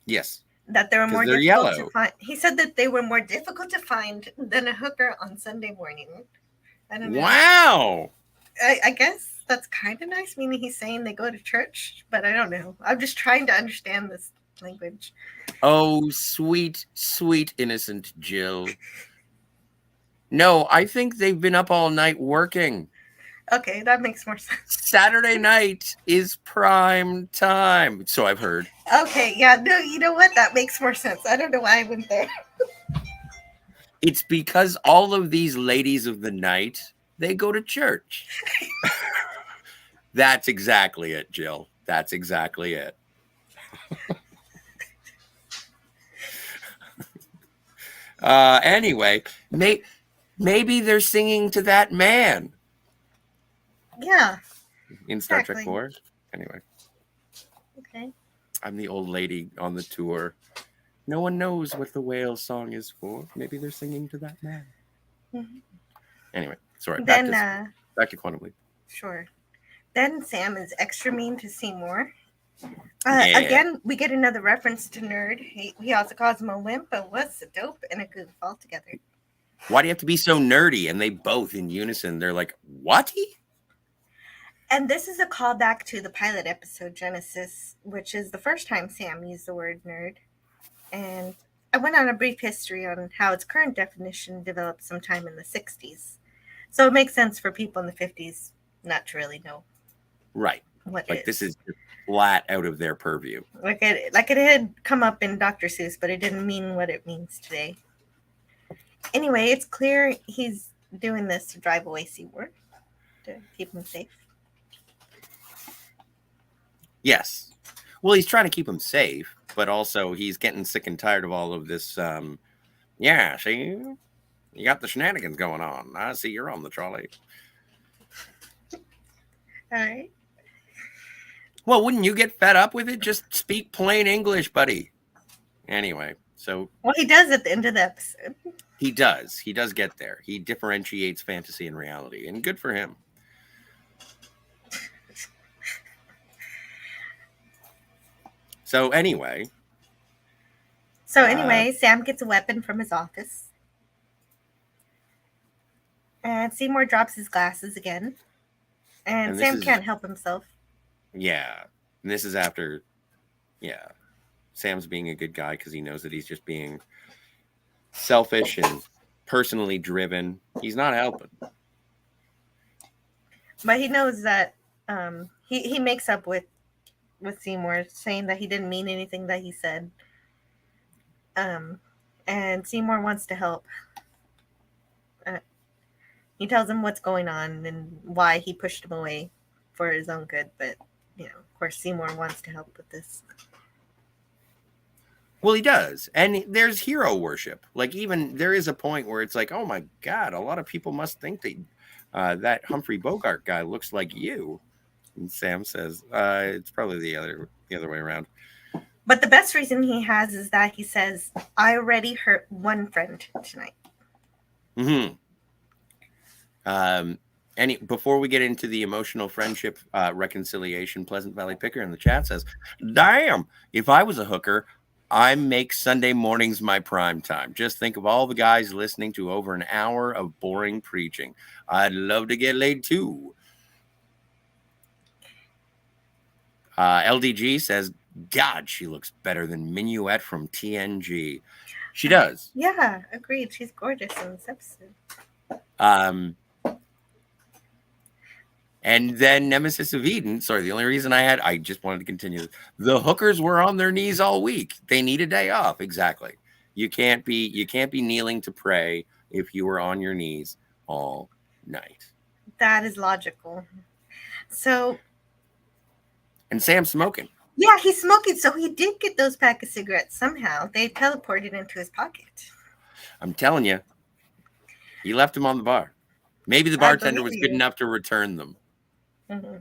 Yes. That they were more difficult to find. He said that they were more difficult to find than a hooker on Sunday morning. I don't know. Wow. I guess that's kind of nice, meaning he's saying they go to church, but I don't know. I'm just trying to understand this language. Oh, sweet, sweet, innocent Jill. No, I think they've been up all night working. Okay, that makes more sense. Saturday night is prime time. So I've heard. Okay, yeah, no, you know what? That makes more sense. I don't know why I went there. It's because all of these ladies of the night, they go to church. That's exactly it, Jill. That's exactly it. Anyway, maybe they're singing to that man. Yeah. In Star Trek 4. Anyway. Okay. I'm the old lady on the tour. No one knows what the whale song is for. Maybe they're singing to that man. Mm-hmm. Anyway, sorry. Then, back to Quantum Leap. Sure. Then Sam is extra mean to Seymour. Again, we get another reference to nerd. He also calls him a wimp, a wuss, a dope, and a goof all together. Why do you have to be so nerdy? And they both in unison, they're like, what? And this is a callback to the pilot episode Genesis, which is the first time Sam used the word nerd. And I went on a brief history on how its current definition developed sometime in the 60s. So it makes sense for people in the 50s not to really know. Right. What like this is flat out of their purview. Like it had come up in Dr. Seuss, but it didn't mean what it means today. Anyway, it's clear he's doing this to drive away Seymour, to keep him safe. Yes. Well, he's trying to keep him safe, but also he's getting sick and tired of all of this. Yeah, see, you got the shenanigans going on. I see you're on the trolley. All right. Well, wouldn't you get fed up with it? Just speak plain English, buddy. Anyway, so... Well, he does at the end of the episode. He does. He does get there. He differentiates fantasy and reality, and good for him. So anyway, Sam gets a weapon from his office. And Seymour drops his glasses again. And Sam can't help himself. Yeah. And this is after, Sam's being a good guy because he knows that he's just being selfish and personally driven. He's not helping. But he knows that he makes up with Seymour, saying that he didn't mean anything that he said. And Seymour wants to help. He tells him what's going on and why he pushed him away for his own good. But, of course, Seymour wants to help with this. Well, he does. And there's hero worship. Like, even there is a point where it's like, oh, my God, a lot of people must think that that Humphrey Bogart guy looks like you. And Sam says, it's probably the other way around. But the best reason he has is that he says, I already hurt one friend tonight. Mm-hmm. Before we get into the emotional friendship reconciliation, Pleasant Valley Picker in the chat says, damn, if I was a hooker, I make Sunday mornings my prime time. Just think of all the guys listening to over an hour of boring preaching. I'd love to get laid too. LDG says, God, she looks better than Minuet from TNG. She does. Yeah, agreed. She's gorgeous in this episode. And then Nemesis of Eden. Sorry, the only reason I just wanted to continue. The hookers were on their knees all week. They need a day off. Exactly. You can't be kneeling to pray if you were on your knees all night. That is logical. So. And Sam's smoking. Yeah, he's smoking. So he did get those pack of cigarettes somehow. They teleported into his pocket. I'm telling you. He left them on the bar. Maybe the bartender was good enough to return them. Mm-hmm.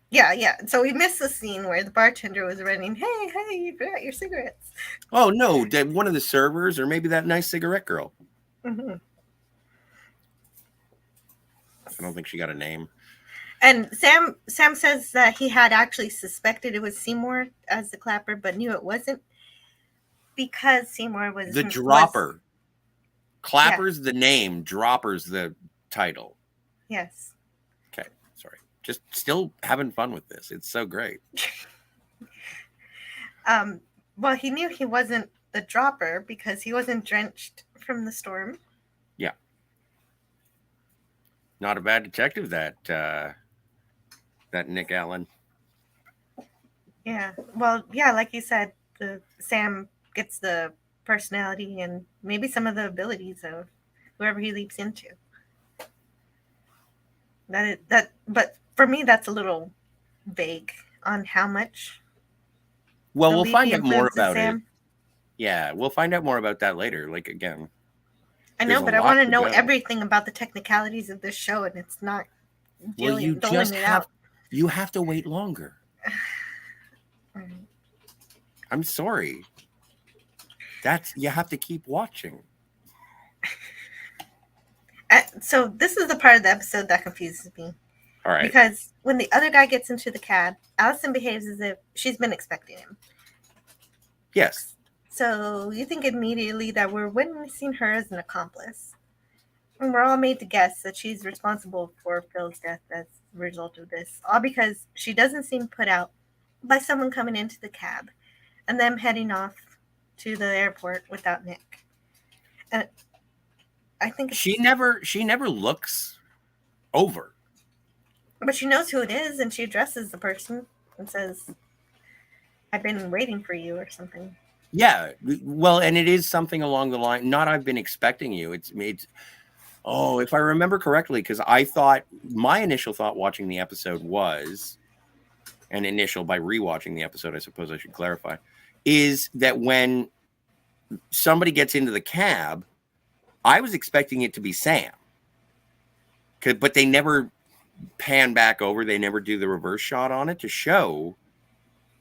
Yeah. So we missed the scene where the bartender was running, hey, you forgot your cigarettes. Oh, no. One of the servers or maybe that nice cigarette girl. Mm-hmm. I don't think she got a name. And Sam says that he had actually suspected it was Seymour as the clapper, but knew it wasn't because Seymour was... The dropper. Clapper's the name. Dropper's the title. Yes. Okay. Sorry. Just still having fun with this. It's so great. Well, he knew he wasn't the dropper because he wasn't drenched from the storm. Yeah. Not a bad detective, that Nick Allen. Yeah. Well, yeah, like you said, Sam gets the personality and maybe some of the abilities of whoever he leaps into. But for me, that's a little vague on how much. Well, we'll find out more about it. Yeah, we'll find out more about that later. Like, again, I know, but I want to know everything about the technicalities of this show, and it's not. Well, you have to wait longer. I'm sorry. You have to keep watching. So this is the part of the episode that confuses me. All right. Because when the other guy gets into the cab, Allison behaves as if she's been expecting him. Yes. So you think immediately that we're witnessing her as an accomplice. And we're all made to guess that she's responsible for Phil's death as a result of this, all because she doesn't seem put out by someone coming into the cab and them heading off to the airport without Nick. And I think she never looks over. But she knows who it is, and she addresses the person and says, "I've been waiting for you," or something. Yeah, well, and it is something along the line. Not I've been expecting you. It's oh, if I remember correctly, because I thought my initial thought watching the episode was, and initial by rewatching the episode, I suppose I should clarify, is that when somebody gets into the cab, I was expecting it to be Sam. But they never pan back over. They never do the reverse shot on it to show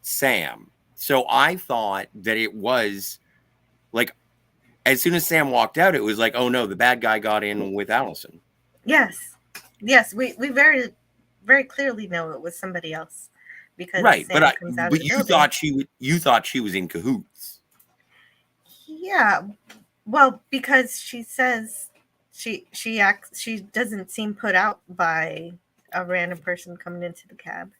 Sam. So I thought that it was like, as soon as Sam walked out, it was like, oh no, the bad guy got in with Allison. Yes. We very, very clearly know it was somebody else because right. Sam But you thought she was in cahoots. Yeah. Well, because she says she doesn't seem put out by a random person coming into the cab.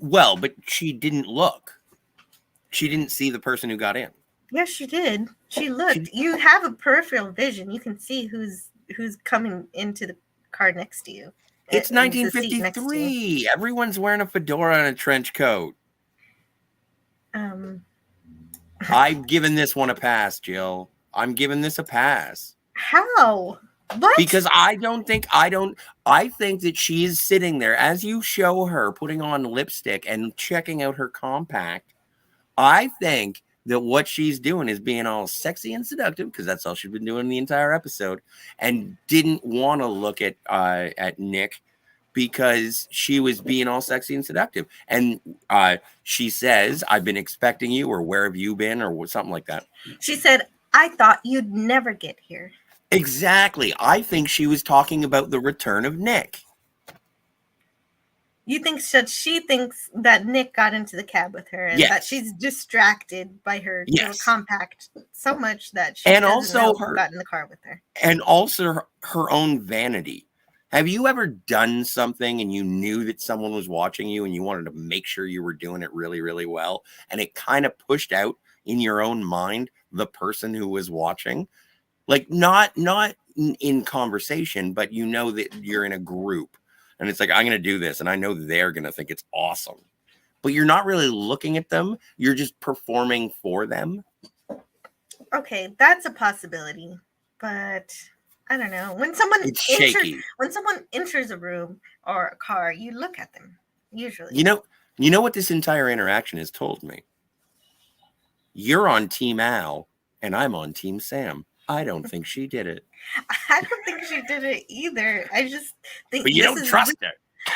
Well, but she didn't look. She didn't see the person who got in. Yes, she did. She looked. You have a peripheral vision. You can see who's coming into the car next to you. It's 1953. Everyone's wearing a fedora and a trench coat. I've given this one a pass, Jill. I'm giving this a pass. How? What? Because I think that she is sitting there as you show her putting on lipstick and checking out her compact. I think that what she's doing is being all sexy and seductive, because that's all she's been doing the entire episode, and didn't want to look at Nick because she was being all sexy and seductive. And she says, "I've been expecting you," or "Where have you been?" or something like that. She said, "I thought you'd never get here." Exactly. I think she was talking about the return of Nick. You think that she thinks that Nick got into the cab with her, and that she's distracted by her little compact so much that she doesn't know who got in the car with her. And also her own vanity. Have you ever done something and you knew that someone was watching you and you wanted to make sure you were doing it really, really well, and it kind of pushed out in your own mind the person who was watching? Like not in conversation, but you know that you're in a group and it's like, I'm going to do this and I know they're going to think it's awesome, but you're not really looking at them. You're just performing for them. Okay, that's a possibility, but I don't know. When someone enters a room or a car, you look at them usually. You know what this entire interaction has told me? You're on Team Al and I'm on Team Sam. I don't think she did it. I don't think she did it either. I just think. But you don't trust her.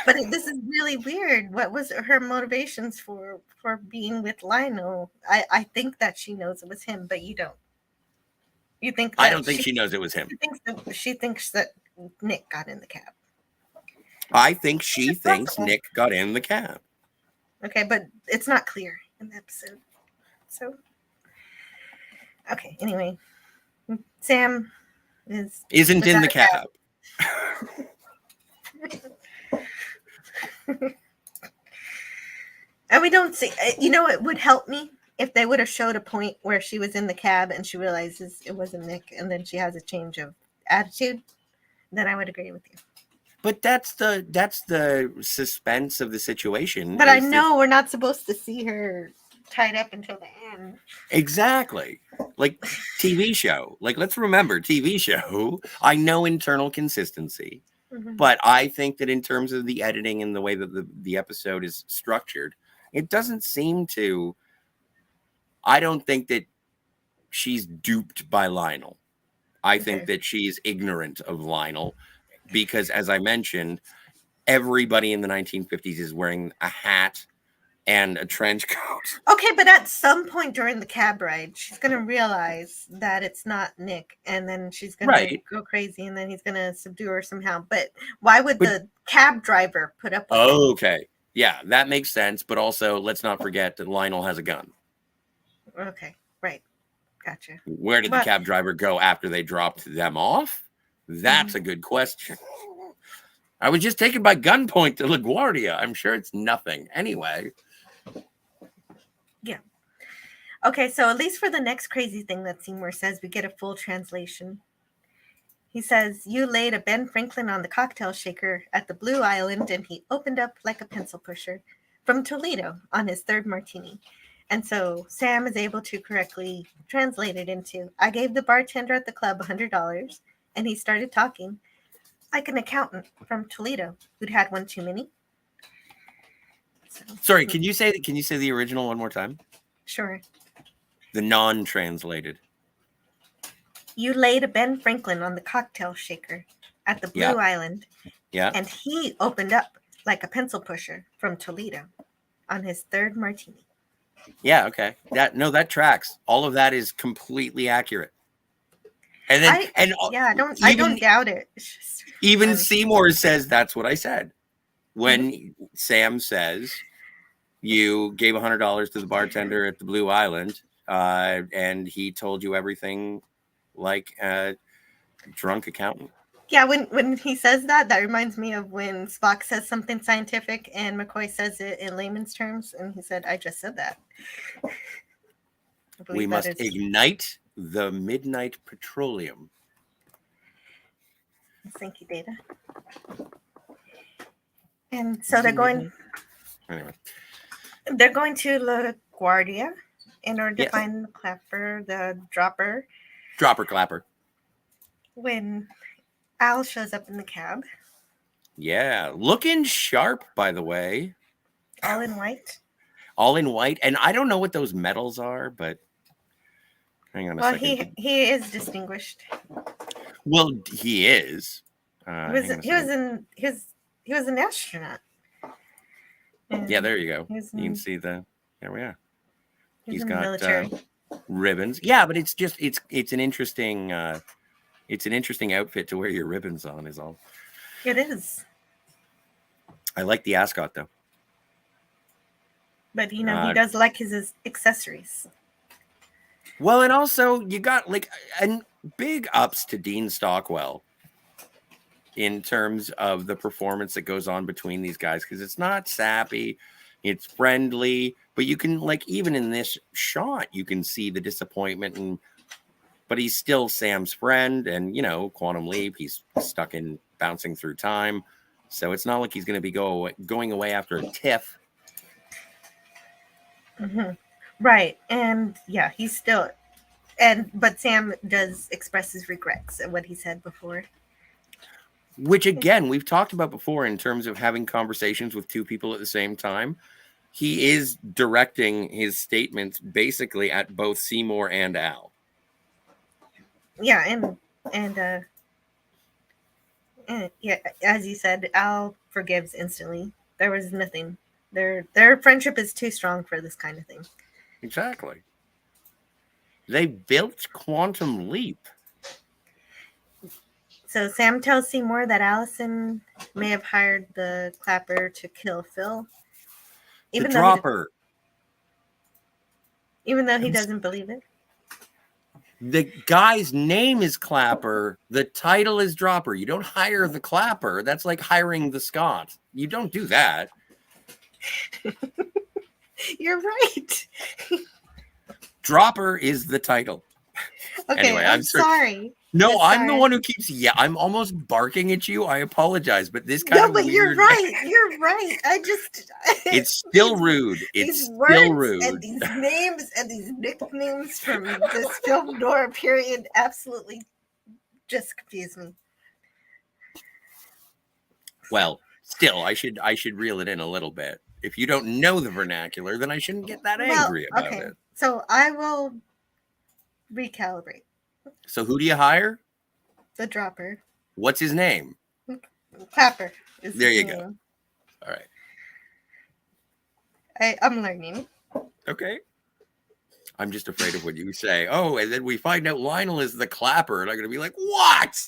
But this is really weird. What was her motivations for being with Lionel? I think that she knows it was him, but you don't. You think? I don't think she knows it was him. She thinks that Nick got in the cab. I think she thinks Nick got in the cab. Okay, but it's not clear in the episode. So, okay. Anyway. Sam isn't in the cab. And we don't see, it would help me if they would have showed a point where she was in the cab and she realizes it wasn't Nick and then she has a change of attitude. Then I would agree with you. But that's the suspense of the situation. But I know we're not supposed to see her tied up until the end. Exactly. Like TV show. Like, let's remember, TV show. I know internal consistency, but I think that in terms of the editing and the way that the episode is structured, it doesn't seem to. I don't think that she's duped by Lionel. I think that she's ignorant of Lionel because, as I mentioned, everybody in the 1950s is wearing a hat and a trench coat. Okay, but at some point during the cab ride, she's going to realize that it's not Nick, and then she's going to go crazy, and then he's going to subdue her somehow. But why would the cab driver put up with it? Okay. Yeah, that makes sense. But also, let's not forget that Lionel has a gun. Okay, right. Gotcha. Where did the cab driver go after they dropped them off? That's a good question. I was just taken by gunpoint to LaGuardia. I'm sure it's nothing. Anyway. Yeah. Okay, so at least for the next crazy thing that Seymour says, we get a full translation. He says, you laid a Ben Franklin on the cocktail shaker at the Blue Island, and he opened up like a pencil pusher from Toledo on his third martini. And so Sam is able to correctly translate it into, I gave the bartender at the club $100, and he started talking like an accountant from Toledo who'd had one too many. So, sorry, can you say the original one more time? Sure. The non-translated. You laid a Ben Franklin on the cocktail shaker at the Blue Island. Yeah. And he opened up like a pencil pusher from Toledo on his third martini. Yeah, okay. That tracks. All of that is completely accurate. And then I don't doubt it. Even Seymour says that's what I said. When Sam says you gave $100 to the bartender at the Blue Island, and he told you everything like a drunk accountant. Yeah, when he says that reminds me of when Spock says something scientific and McCoy says it in layman's terms, and he said, I just said that. We must ignite the midnight petroleum. Thank you, Data. And so they're going to LaGuardia in order to find the clapper, the dropper. Dropper clapper. When Al shows up in the cab. Yeah, looking sharp, by the way. All in white. All in white. And I don't know what those medals are, but hang on a second. He is distinguished. Well, he is. He was an astronaut. And yeah, there you go. You can see there we are. He's got military ribbons. Yeah, but it's an interesting outfit to wear your ribbons on is all. It is. I like the ascot though. But he does like his accessories. Well, and also you got and big ups to Dean Stockwell in terms of the performance that goes on between these guys, because it's not sappy, it's friendly, but you can even in this shot you can see the disappointment, but he's still Sam's friend, and Quantum Leap, he's stuck in bouncing through time, so it's not like he's going to be going away after a tiff. Right. And yeah, he's still but Sam does express his regrets at what he said before. Which, again, we've talked about before in terms of having conversations with two people at the same time. He is directing his statements basically at both Seymour and Al. Yeah, and yeah, as you said, Al forgives instantly. There was nothing. Their friendship is too strong for this kind of thing. Exactly. They built Quantum Leap. So Sam tells Seymour that Allison may have hired the clapper to kill Phil. The dropper. Even though he doesn't believe it. The guy's name is Clapper. The title is Dropper. You don't hire the Clapper. That's like hiring the Scot. You don't do that. You're right. Dropper is the title. Okay, anyway, I'm sorry. No, I'm the one who keeps. Yeah, I'm almost barking at you. I apologize, but this kind of. No, but you're right. You're right. It's still rude. It's still rude. And these names and these nicknames from this film noir period absolutely just confuse me. Well, still, I should reel it in a little bit. If you don't know the vernacular, then I shouldn't get that angry about it. So I will recalibrate. So who do you hire? The dropper. What's his name? Clapper. There you go. All right. I'm learning. Okay. I'm just afraid of what you say. Oh, and then we find out Lionel is the Clapper, and I'm going to be like, what?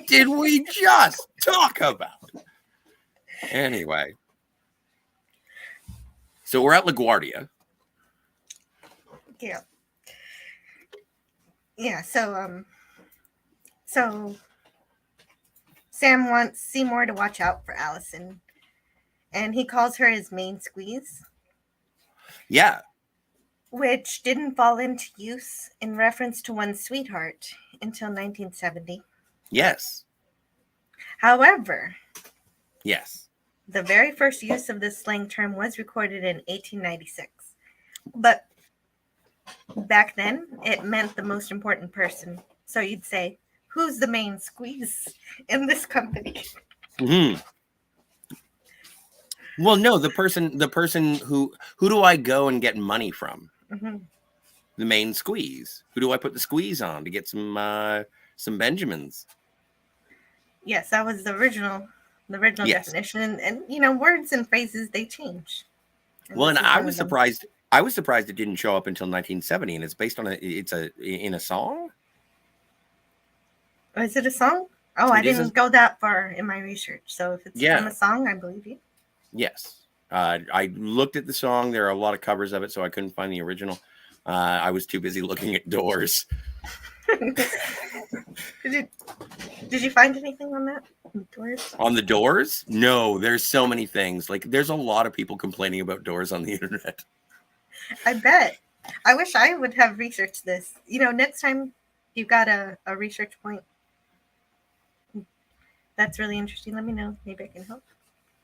Did we just talk about? Anyway. So we're at LaGuardia. Yeah. Yeah, so So Sam wants Seymour to watch out for Allison, and he calls her his main squeeze. Yeah. Which didn't fall into use in reference to one's sweetheart until 1970. Yes. However, Yes. the very first use of this slang term was recorded in 1896. But back then, it meant the most important person. So you'd say, who's the main squeeze in this company? Hmm. Well, no, the person who do I go and get money from? Mm-hmm. The main squeeze. Who do I put the squeeze on to get some Benjamins? Yes, that was the original Yes. definition. And you know, words and phrases, they change. Well, and this is I one was of them. surprised. I was surprised it didn't show up until 1970, and it's based on in a song. Oh, is it a song? Oh, I It is didn't go that far in my research. So if it's Yeah. from a song, I believe you. Yes. I looked at the song. There are a lot of covers of it, so I couldn't find the original. I was too busy looking at Doors. Did you find anything on that? Doors? On the Doors? No, there's so many things. Like, there's a lot of people complaining about Doors on the internet. I bet. I wish I would have researched this. You know, next time you've got a research point that's really interesting, let me know. Maybe I can help.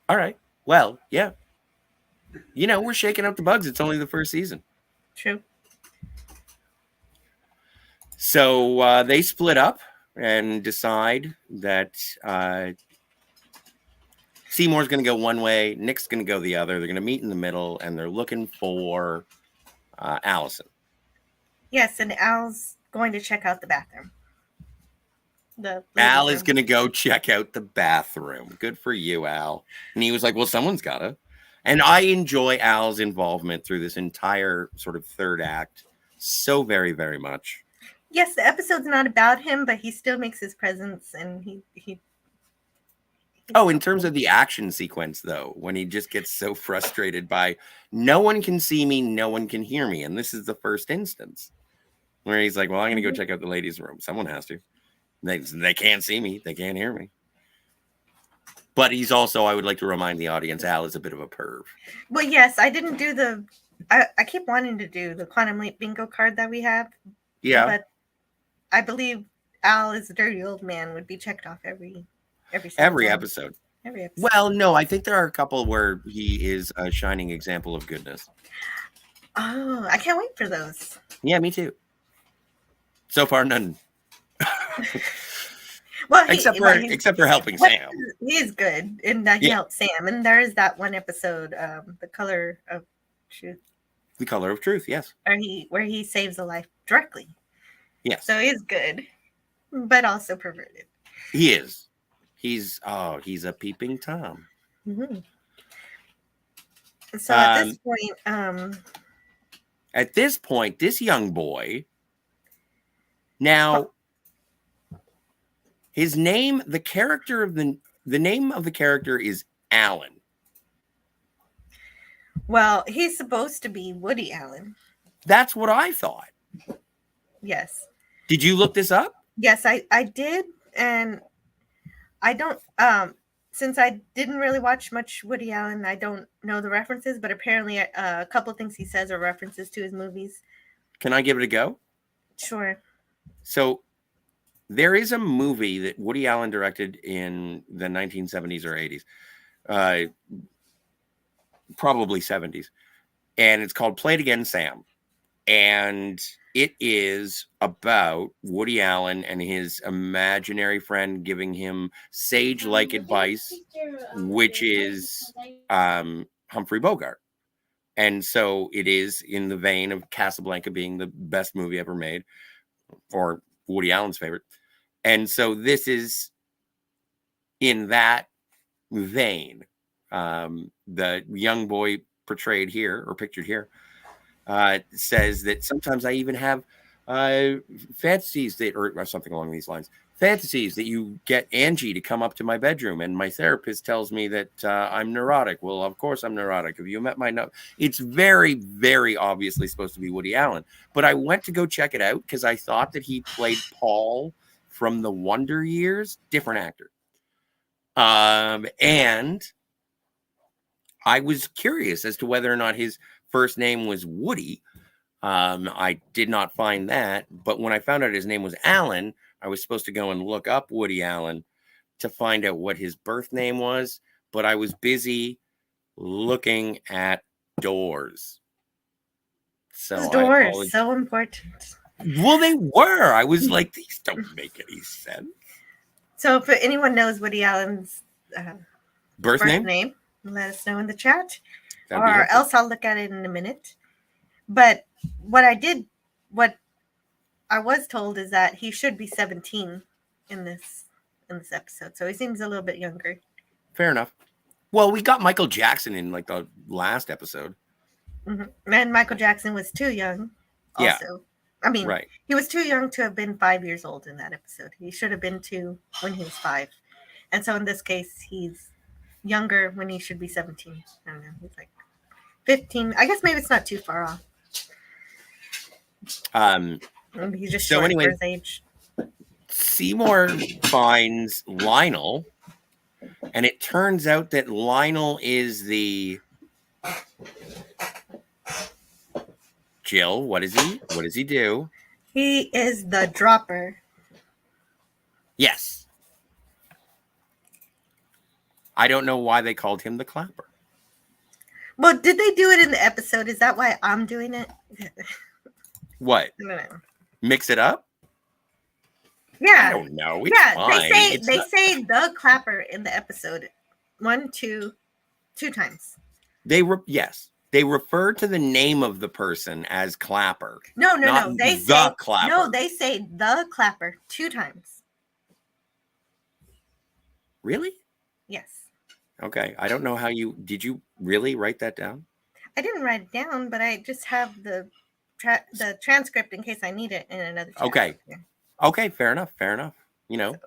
All right. Well, yeah. You know, we're shaking out the bugs. It's only the first season. True. So they split up and decide that Seymour's going to go one way, Nick's going to go the other. They're going to meet in the middle, and they're looking for Allison. Yes, and Al's going to check out the bathroom. Al is going to go check out the bathroom. Good for you, Al. And he was like, well, someone's got to. And I enjoy Al's involvement through this entire sort of third act so very, very much. Yes, the episode's not about him, but he still makes his presence, and he Oh, in terms of the action sequence, though, when he just gets so frustrated by no one can see me, no one can hear me. And this is the first instance where he's like, well, I'm going to go check out the ladies' room. Someone has to. They can't see me. They can't hear me. But he's also, I would like to remind the audience, Al is a bit of a perv. Well, yes, I didn't do I keep wanting to do the Quantum Leap bingo card that we have. Yeah. But I believe Al is a dirty old man would be checked off every episode. Every episode. Well, no, I think there are a couple where he is a shining example of goodness. Oh, I can't wait for those. Yeah, me too. So far, none. Well, except for helping Sam. He's good in that he helps Sam. And there is that one episode, The Color of Truth. The Color of Truth, yes. Where he saves a life directly. Yes. So he's good, but also perverted. He is. He's a peeping Tom. Mm-hmm. So at this point, this young boy. Now, his name, the name of the character is Alan. Well, he's supposed to be Woody Allen. That's what I thought. Yes. Did you look this up? Yes, I did, and I don't. Since I didn't really watch much Woody Allen, I don't know the references. But apparently, a couple of things he says are references to his movies. Can I give it a go? Sure. So, there is a movie that Woody Allen directed in the 1970s or 80s, probably 70s, and it's called Play It Again, Sam. And it is about Woody Allen and his imaginary friend giving him sage-like advice, which is Humphrey Bogart. And so it is in the vein of Casablanca being the best movie ever made, or Woody Allen's favorite. And so this is in that vein. The young boy portrayed here or pictured here says that sometimes I even have fantasies that, or something along these lines, fantasies that you get Angie to come up to my bedroom and my therapist tells me that I'm neurotic. Well, of course I'm neurotic. Have you met my It's very, very obviously supposed to be Woody Allen. But I went to go check it out because I thought that he played Paul from the Wonder Years, different actor. And I was curious as to whether or not his first name was Woody. I did not find that, but when I found out his name was Allen, I was supposed to go and look up Woody Allen to find out what his birth name was, but I was busy looking at Doors. So Doors, so important. Well, they were. I was like, these don't make any sense. So if anyone knows Woody Allen's birth name, let us know in the chat, or else I'll look at it in a minute. But what I was told is that he should be 17 in this episode, so he seems a little bit younger. Fair enough. Well, we got Michael Jackson in like the last episode. Mm-hmm. And Michael Jackson was too young also. Yeah. I mean, right. He was too young to have been 5 years old in that episode. He should have been 2 when he was 5. And so in this case, he's younger when he should be 17. I don't know. He's like 15. I guess maybe it's not too far off. Maybe he's just short for his age. Seymour finds Lionel, and it turns out that Lionel is the... Jill, what is he? What does he do? He is the dropper. Yes. I don't know why they called him the clapper. Well, did they do it in the episode? Is that why I'm doing it? What? No. Mix it up? Yeah. I don't know. It's fine. They say the clapper in the episode 2 times. Yes. They refer to the name of the person as Clapper. No. They say the Clapper. No, they say the Clapper 2 times. Really? Yes. Okay. I don't know how did you really write that down? I didn't write it down, but I just have the transcript in case I need it in another chat. Okay. Yeah. Okay. Fair enough.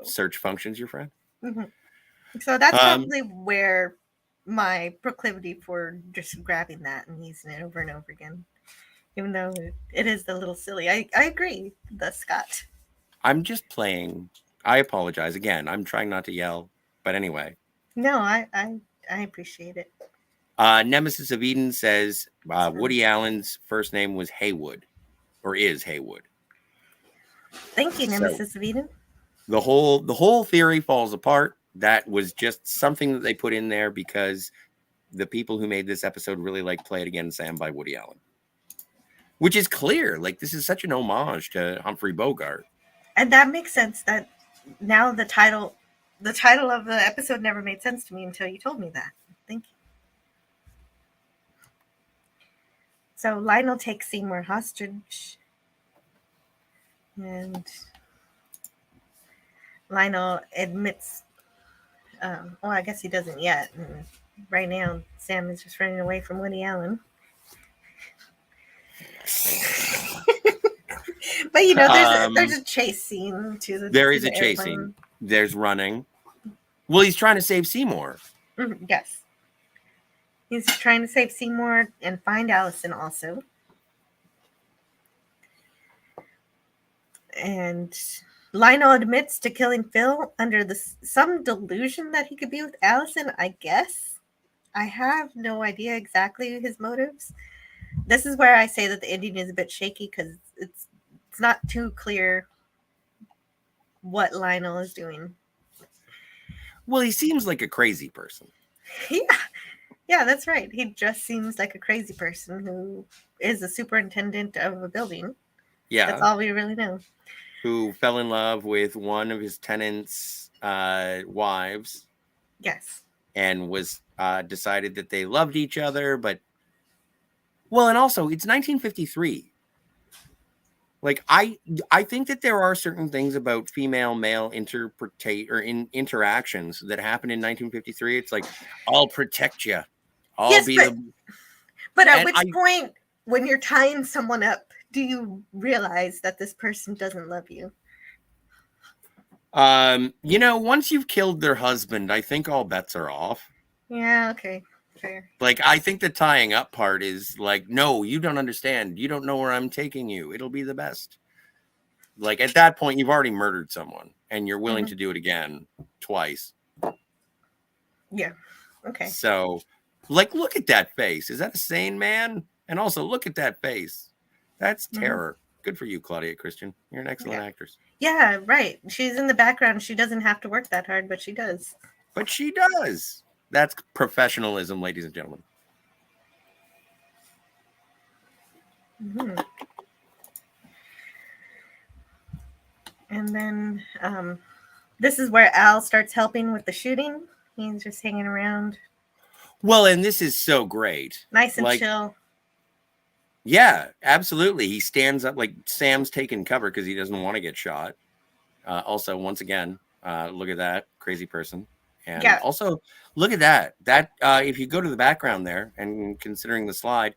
Search functions your friend. Mm-hmm. So that's probably where my proclivity for just grabbing that and using it over and over again, even though it is a little silly. I agree, the Scott. I'm just playing. I apologize again. I'm trying not to yell, but anyway. No, I appreciate it. Nemesis of Eden says Woody Allen's first name was Haywood, or is Haywood. Thank you, Nemesis of Eden. The whole theory falls apart. That was just something that they put in there because the people who made this episode really like Play It Again, Sam by Woody Allen. Which is clear. Like, this is such an homage to Humphrey Bogart. And that makes sense that now the title of the episode never made sense to me until you told me that. Thank you. So Lionel takes Seymour hostage. And Lionel admits... well, I guess he doesn't yet. Right now, Sam is just running away from Woody Allen. But there's a chase scene to the. There is a chase scene. There's running. Well, he's trying to save Seymour. Mm-hmm, yes, he's trying to save Seymour and find Allison also. And Lionel admits to killing Phil under some delusion that he could be with Allison, I guess. I have no idea exactly his motives. This is where I say that the ending is a bit shaky because it's not too clear what Lionel is doing. Well, he seems like a crazy person. Yeah, that's right. He just seems like a crazy person who is a superintendent of a building. Yeah. That's all we really know. Who fell in love with one of his tenants' wives. Yes. And was decided that they loved each other, but and also it's 1953. Like I think that there are certain things about female-male interactions that happened in 1953. It's like, I'll protect you. But at which point, when you're tying someone up, do you realize that this person doesn't love you? Once you've killed their husband, I think all bets are off. Yeah, okay. Fair. Like, I think the tying up part is like, no, you don't understand. You don't know where I'm taking you. It'll be the best. Like at that point, you've already murdered someone and you're willing Mhm. to do it again twice. Yeah. Okay. So, like, look at that face. Is that a sane man? And also, look at that face. That's terror. Good for you, Claudia Christian. You're an excellent actress. Yeah, right. She's in the background. She doesn't have to work that hard, but she does. But she does. That's professionalism, ladies and gentlemen. Mm-hmm. And then this is where Al starts helping with the shooting. He's just hanging around. Well, and this is so great. Nice and chill. Yeah, absolutely. He stands up like Sam's taking cover because he doesn't want to get shot. Also, once again, look at that crazy person. And also, look at that. That if you go to the background there and considering the slide,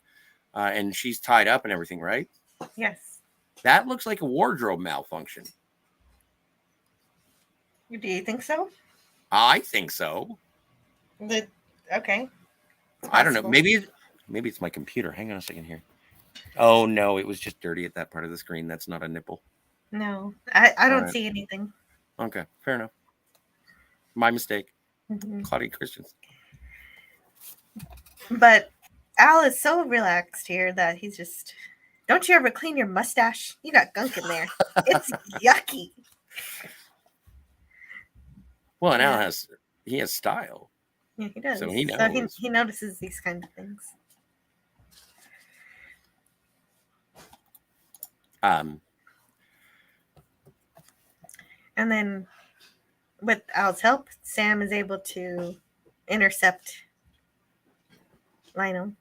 and she's tied up and everything, right? Yes. That looks like a wardrobe malfunction. Do you think so? I think so. Okay. I don't know. Maybe it's my computer. Hang on a second here. Oh no, it was just dirty at that part of the screen. That's not a nipple. No, I don't see anything. Okay, fair enough. My mistake. Mm-hmm. Claudia Christian. But Al is so relaxed here that he's just, don't you ever clean your mustache? You got gunk in there. It's yucky. Well, and Al has style. Yeah, he does. So he knows. So he notices these kind of things. And then with Al's help, Sam is able to intercept Lionel.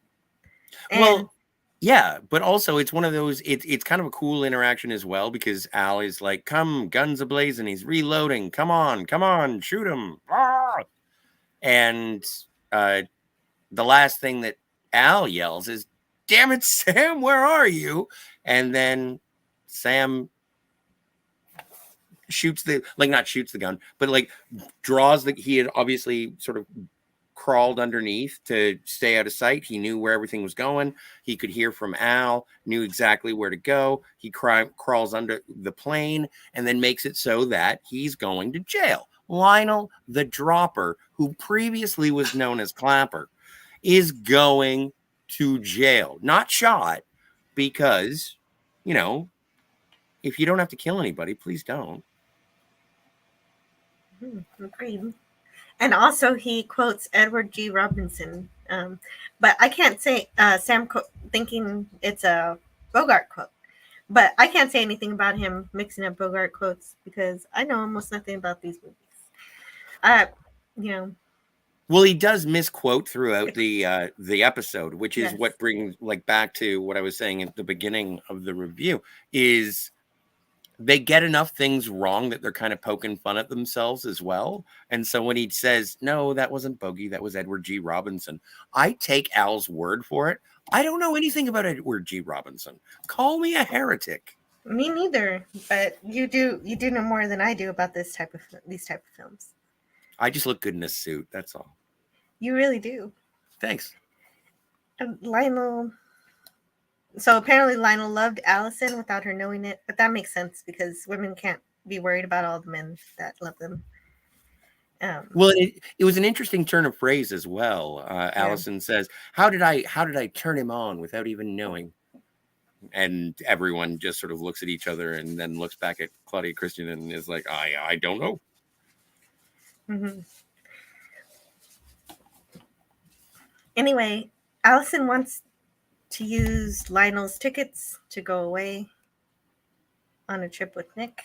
Well, yeah, but also it's one of those, it's kind of a cool interaction as well because Al is like, come, guns ablazing, he's reloading, come on, shoot him. Ah! And the last thing that Al yells is, damn it, Sam, where are you? And then Sam not shoots the gun, but like draws he had obviously sort of crawled underneath to stay out of sight. He knew where everything was going. He could hear from Al, knew exactly where to go. He crawls under the plane and then makes it so that he's going to jail. Lionel, the dropper, who previously was known as Clapper, is going to jail. Not shot, because, if you don't have to kill anybody, please don't. Agreed. And also he quotes Edward G. Robinson. But I can't say Sam thinking it's a Bogart quote. But I can't say anything about him mixing up Bogart quotes because I know almost nothing about these movies. Well, he does misquote throughout the episode, which is what brings back to what I was saying at the beginning of the review is they get enough things wrong that they're kind of poking fun at themselves as well. And so when he says, no, that wasn't Bogey, that was Edward G. Robinson, I take Al's word for it. I don't know anything about Edward G. Robinson. Call me a heretic. Me neither, but you do know more than I do about these type of films. I just look good in a suit, that's all. You really do. Thanks. Lionel. So apparently Lionel loved Allison without her knowing it, but that makes sense because women can't be worried about all the men that love them. Well, it was an interesting turn of phrase as well. Allison says, "How did I turn him on without even knowing?" And everyone just sort of looks at each other and then looks back at Claudia Christian and is like, "I don't know." Mm-hmm. Anyway, Allison wants to use Lionel's tickets to go away on a trip with Nick.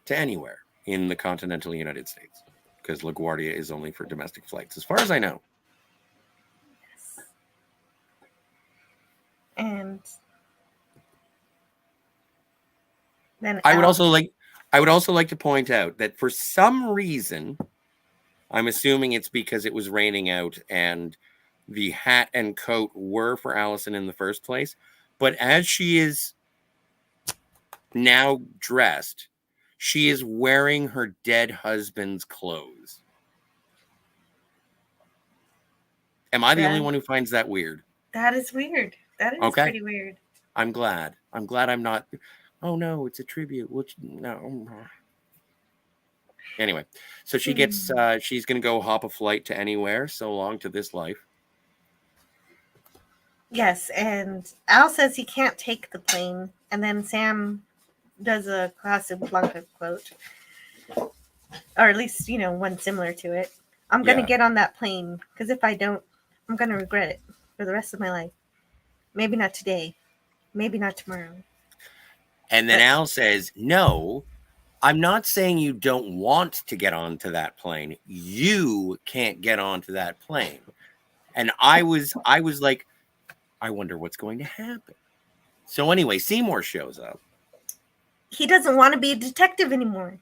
To anywhere in the continental United States, because LaGuardia is only for domestic flights, as far as I know. Yes. And then I would also like to point out that for some reason, I'm assuming it's because it was raining out and the hat and coat were for Allison in the first place. But as she is now dressed, she is wearing her dead husband's clothes. Am I the only one who finds that weird? That is weird. That is pretty weird. I'm glad. I'm glad I'm not. Oh no, it's a tribute. Which no. Anyway, so she gets she's gonna go hop a flight to anywhere. So long to this life. Yes, and Al says he can't take the plane, and then Sam does a Casablanca quote, or at least one similar to it. I'm gonna get on that plane because if I don't, I'm gonna regret it for the rest of my life. Maybe not today, maybe not tomorrow. And then Al says, "No, I'm not saying you don't want to get onto that plane. You can't get onto that plane." And I was like, I wonder what's going to happen. So anyway, Seymour shows up. He doesn't want to be a detective anymore.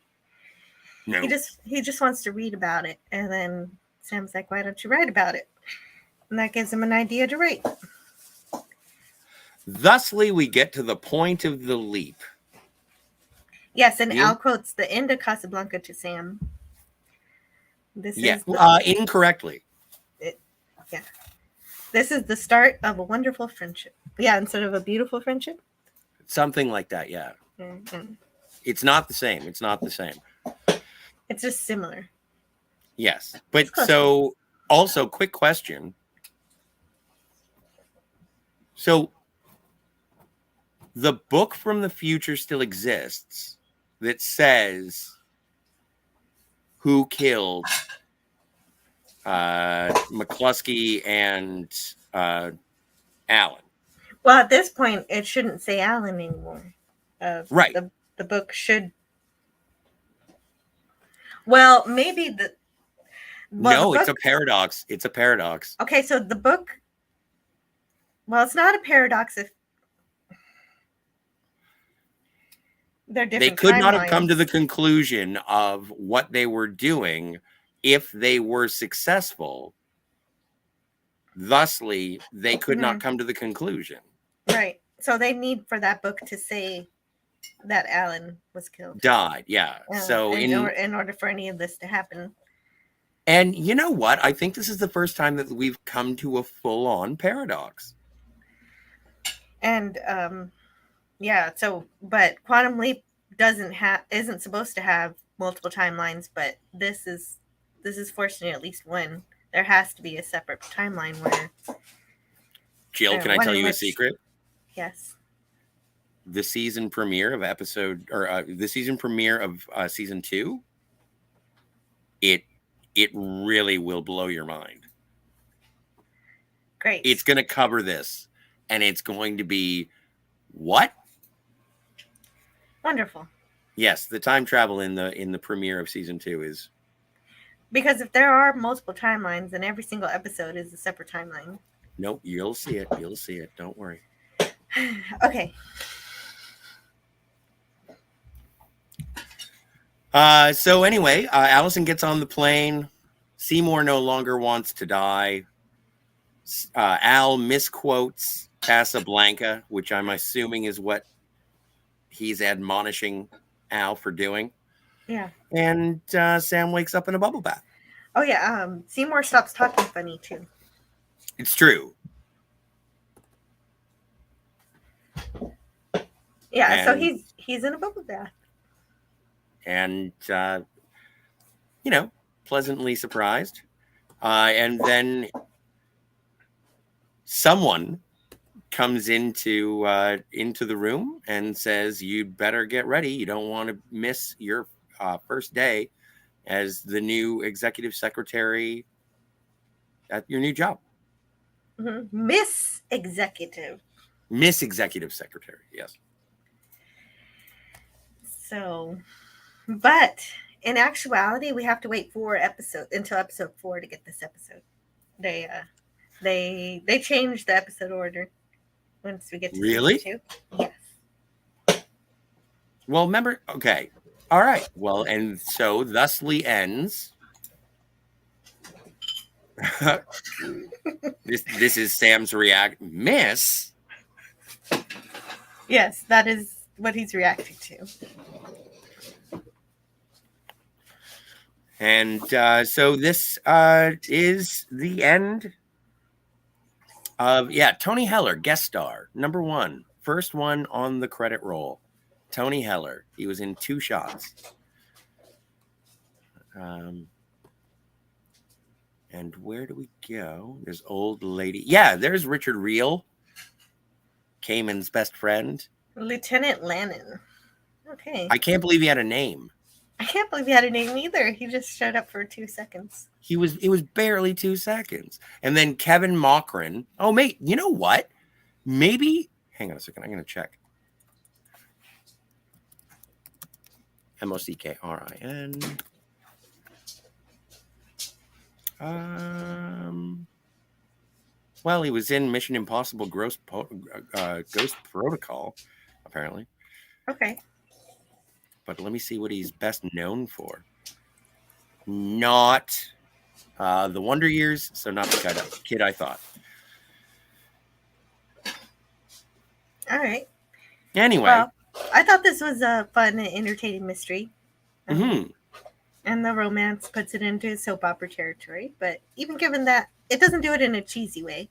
No. He just wants to read about it. And then Sam's like, why don't you write about it? And that gives him an idea to write. Thusly, we get to the point of the leap. Yes, and Al quotes the end of Casablanca to Sam. Incorrectly. This is the start of a wonderful friendship. Yeah, instead of a beautiful friendship. Something like that, yeah. Mm-hmm. It's not the same. It's not the same. It's just similar. Yes. But so, also, quick question. So, the book from the future still exists that says who killed McCluskey and Alan. Well, at this point, it shouldn't say Alan anymore. Right. The book should. Well, maybe the. Well, no, the book... it's a paradox. It's a paradox. Okay, so the book. Well, it's not a paradox if they're different. They could not have come to the conclusion of what they were doing if they were successful. Thusly, they could not come to the conclusion. Right. So they need for that book to say that Alan was killed. Died, yeah. So in order for any of this to happen. And you know what? I think this is the first time that we've come to a full-on paradox. And but Quantum Leap isn't supposed to have multiple timelines, but this is fortunate at least one. There has to be a separate timeline where. Jill, can I tell you a secret? Yes. The season premiere of season 2, it really will blow your mind. Great. It's going to cover this, and it's going to be what? Wonderful. Yes, the time travel in the premiere of season 2 is. Because if there are multiple timelines, then every single episode is a separate timeline. Nope, you'll see it. You'll see it. Don't worry. Okay. So anyway, Allison gets on the plane. Seymour no longer wants to die. Al misquotes Casablanca, which I'm assuming is what he's admonishing Al for doing. Yeah. And Sam wakes up in a bubble bath. Oh yeah. Seymour stops talking funny too. It's true. Yeah. So he's in a bubble bath. And pleasantly surprised. And then someone comes into the room and says, "You'd better get ready. You don't want to miss your first day as the new executive secretary at your new job." Mm-hmm. Miss Executive Secretary, yes. So, but in actuality, we have to wait until episode 4 to get this episode. They changed the episode order once we get to really? season 2. Yes. Well, remember, okay. All right. Well, and so thusly ends. This is Sam's Miss. Yes, that is what he's reacting to. And so this is the end of Tony Heller, guest star, number 1, first one on the credit roll. Tony Heller. He was in 2 shots. And where do we go? There's old lady. Yeah, there's Richard Reel, Cayman's best friend. Lieutenant Lannon. Okay. I can't believe he had a name. I can't believe he had a name either. He just showed up for 2 seconds. It was barely 2 seconds. And then Kevin Mockren. Oh, mate, you know what? Maybe, hang on a second. I'm going to check. Mockrin. Well, he was in Mission Impossible Ghost Protocol, apparently. Okay. But let me see what he's best known for. Not The Wonder Years, so not the kid I thought. All right. Anyway. Well, I thought this was a fun and entertaining mystery. And the romance puts it into soap opera territory. But even given that, it doesn't do it in a cheesy way.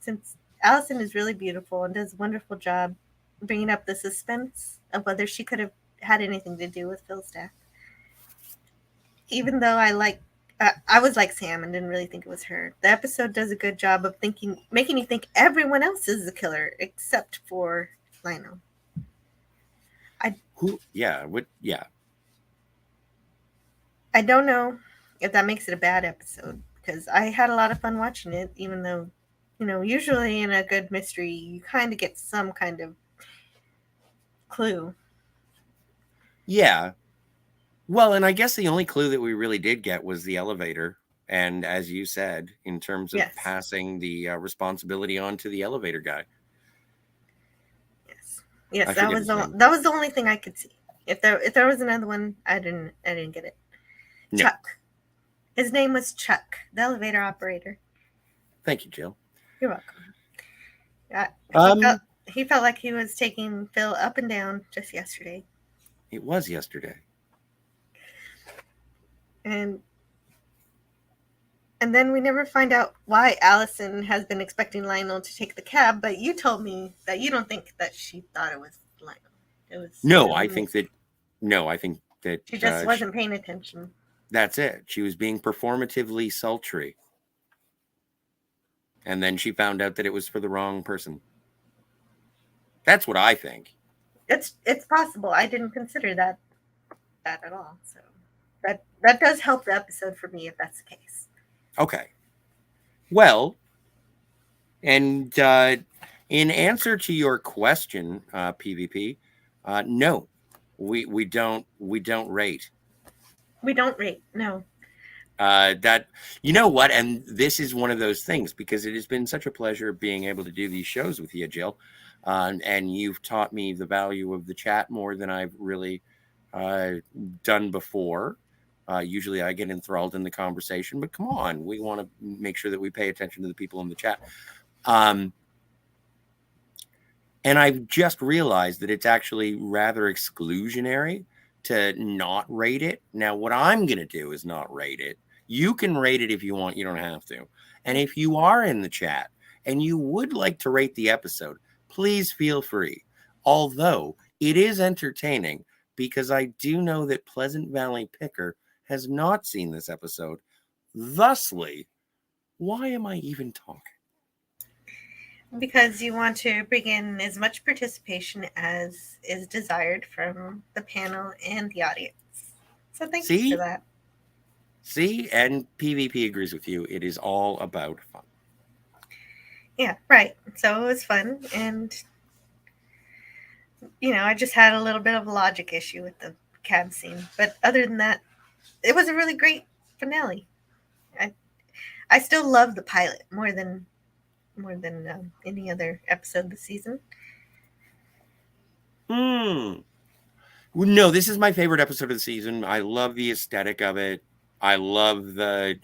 Since Allison is really beautiful and does a wonderful job bringing up the suspense of whether she could have had anything to do with Phil's death. Even though I was like Sam and didn't really think it was her. The episode does a good job of making you think everyone else is the killer except for Lionel. I don't know if that makes it a bad episode because I had a lot of fun watching it, even though, usually in a good mystery, you kind of get some kind of clue. Yeah. Well, and I guess the only clue that we really did get was the elevator. And as you said, in terms of passing the responsibility on to the elevator guy. Yes, that was the only thing I could see. If there was another one, I didn't get it. No. Chuck. His name was Chuck, the elevator operator. Thank you, Jill. You're welcome. He felt like he was taking Phil up and down just yesterday. It was yesterday. And then we never find out why Allison has been expecting Lionel to take the cab, but you told me that you don't think that she thought it was Lionel. It was I think that she just wasn't paying attention. That's it. She was being performatively sultry. And then she found out that it was for the wrong person. That's what I think. It's possible. I didn't consider that at all. So that does help the episode for me if that's the case. Okay. Well, and in answer to your question, PvP, no, we don't rate. We don't rate. No. That, you know what? And this is one of those things because it has been such a pleasure being able to do these shows with you, Jill. And you've taught me the value of the chat more than I've really done before. Usually I get enthralled in the conversation, but come on, we want to make sure that we pay attention to the people in the chat. And I've just realized that it's actually rather exclusionary to not rate it. Now, what I'm going to do is not rate it. You can rate it if you want. You don't have to. And if you are in the chat and you would like to rate the episode, please feel free. Although it is entertaining because I do know that Pleasant Valley Picker has not seen this episode. Thusly, why am I even talking? Because you want to bring in as much participation as is desired from the panel and the audience. So thank you for that. See, and PvP agrees with you. It is all about fun. Yeah, right. So it was fun. And, I just had a little bit of a logic issue with the cab scene. But other than that, it was a really great finale. I still love the pilot more than any other episode this season. No, this is my favorite episode of the season. I love the aesthetic of it. I love the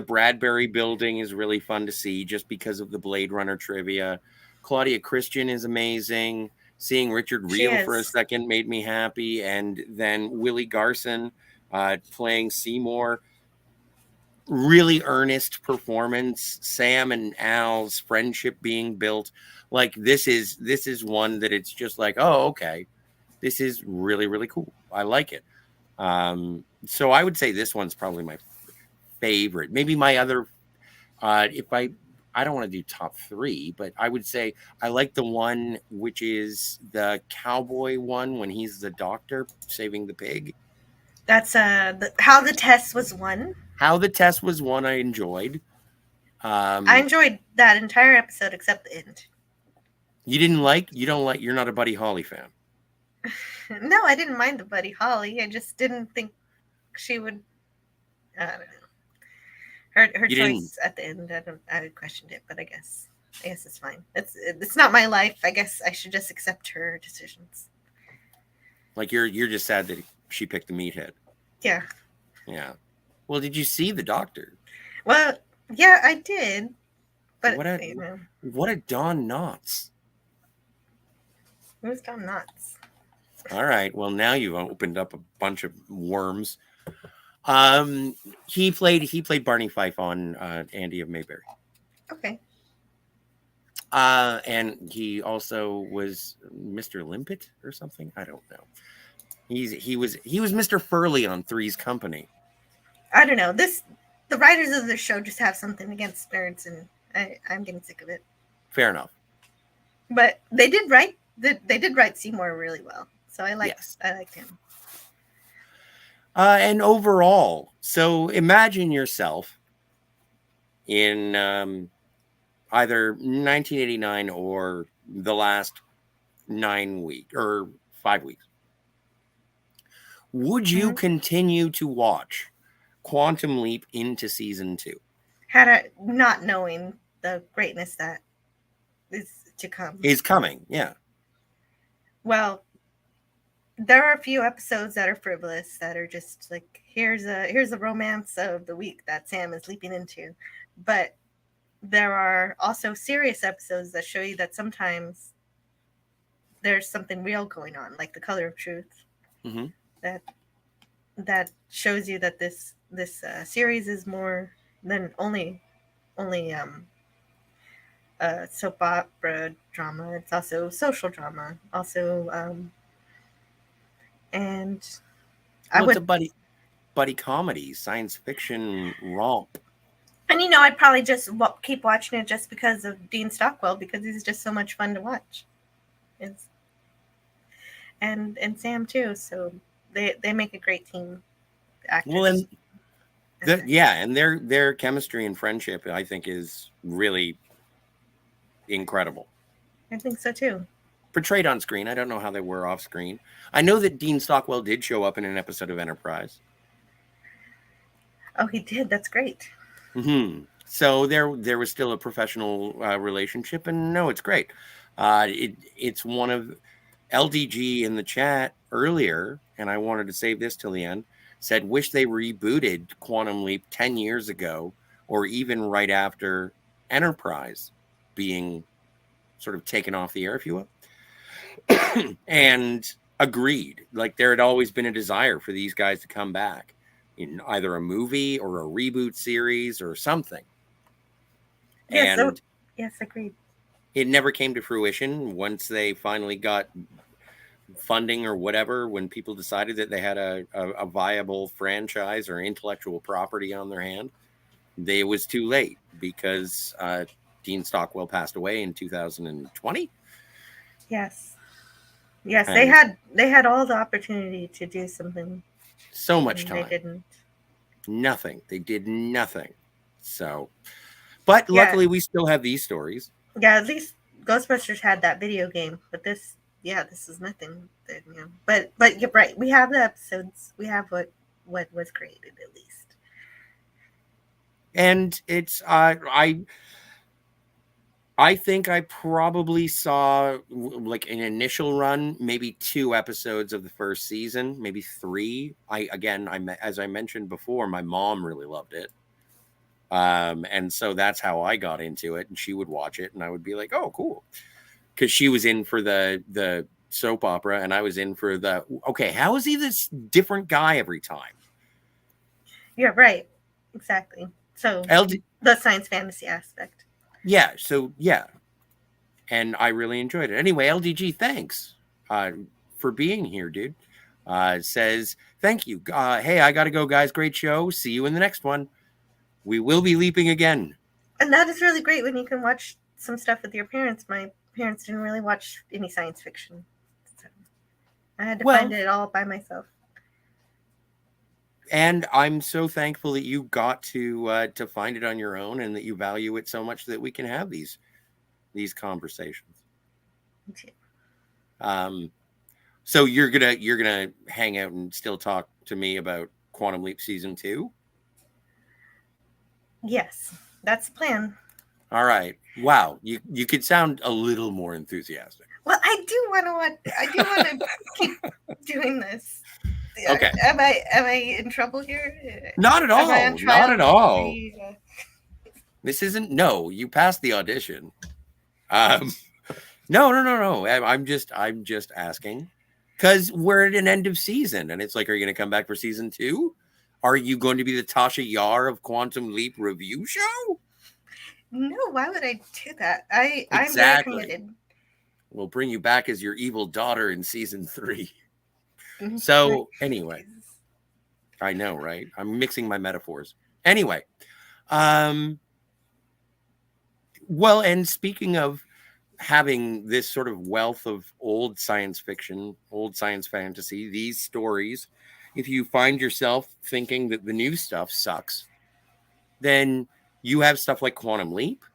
Bradbury building is really fun to see just because of the Blade Runner trivia. Claudia Christian is amazing. Seeing Richard Reel for a second made me happy, and then Willie Garson playing Seymour. Really earnest performance. Sam and Al's friendship being built. Like this is one that it's just like, oh, okay, this is really, really cool. I like it. So I would say this one's probably my favorite. Maybe my other, if I don't want to do top 3, but I would say I like the one which is the cowboy one when he's the doctor saving the pig. That's How the Test Was Won. How the Test Was Won. I enjoyed. I enjoyed that entire episode except the end. You don't like. You're not a Buddy Holly fan. No, I didn't mind the Buddy Holly. I just didn't think she would. I don't know. Her choice at the end. I questioned it, but I guess it's fine. It's not my life. I guess I should just accept her decisions. Like you're just sad that she picked the meathead. Yeah. Yeah. Well, did you see the doctor? Well, yeah, I did. But what a Don Knotts. Who's Don Knotts? All right. Well, now you've opened up a bunch of worms. He played Barney Fife on Andy of Mayberry. Okay. And he also was Mr. Limpet or something. I don't know. He was Mr. Furley on Three's Company. I don't know. The writers of the show just have something against nerds, and I'm getting sick of it. Fair enough. But they did write Seymour really well, so I liked him. And overall, so imagine yourself in either 1989 or the last 9 weeks or 5 weeks. Would you continue to watch Quantum Leap into season 2? Not knowing the greatness that is to come. Is coming, yeah. Well, there are a few episodes that are frivolous, that are just like, here's a romance of the week that Sam is leaping into. But there are also serious episodes that show you that sometimes there's something real going on, like The Color of Truth. Mm-hmm. That shows you that this series is more than only soap opera drama. It's also social drama. Also, and it's a buddy comedy, science fiction romp. And I'd probably just keep watching it just because of Dean Stockwell, because he's just so much fun to watch. And Sam too. So they make a great team. Actors. Well, and their chemistry and friendship, I think, is really incredible. I think so too. Portrayed on screen, I don't know how they were off screen. I know that Dean Stockwell did show up in an episode of Enterprise. Oh, he did. That's great. Mm-hmm. So there was still a professional relationship, and no, it's great. It's one of LDG in the chat earlier, and I wanted to save this till the end. Said, wish they rebooted Quantum Leap 10 years ago, or even right after Enterprise being sort of taken off the air, if you will. And agreed. Like, there had always been a desire for these guys to come back in either a movie or a reboot series or something. Yes, and yes, agreed. It never came to fruition once they finally got funding or whatever, when people decided that they had a viable franchise or intellectual property on their hand. It was too late because Dean Stockwell passed away in 2020. Yes, and they had all the opportunity to do something. So much time. They didn't. Nothing. They did nothing. So, but luckily we still have these stories. Yeah, at least Ghostbusters had that video game, but this is nothing. But you're right. We have the episodes. We have what was created, at least. And it's I think I probably saw, like, an initial run, maybe 2 episodes of the first season, maybe 3. As I mentioned before, my mom really loved it. And so that's how I got into it, and she would watch it and I would be like, oh, cool. Because she was in for the soap opera and I was in for how is he this different guy every time? Yeah, right. Exactly. So the science fantasy aspect. Yeah. So, yeah. and I really enjoyed it. Anyway, LDG, thanks for being here, dude. Says, thank you. Hey, I got to go, guys. Great show. See you in the next one. We will be leaping again. And that is really great when you can watch some stuff with your parents. My parents didn't really watch any science fiction. So I had to find it all by myself. And I'm so thankful that you got to find it on your own, and that you value it so much that we can have these conversations. Me too. So you're gonna hang out and still talk to me about Quantum Leap Season 2? Yes, that's the plan. All right. Wow, you could sound a little more enthusiastic. Well, I do want to watch. I do want to keep doing this. Okay. Am I in trouble here? Not at all. Not at all. This isn't. No, you passed the audition. No. I'm just asking, because we're at an end of season, and it's like, are you going to come back for season 2? Are you going to be the Tasha Yar of Quantum Leap review show? No, why would I do that? I'm very committed. We'll bring you back as your evil daughter in season 3. So anyway, I know, right? I'm mixing my metaphors. Anyway, well, and speaking of having this sort of wealth of old science fiction, old science fantasy, these stories, if you find yourself thinking that the new stuff sucks, then you have stuff like Quantum Leap.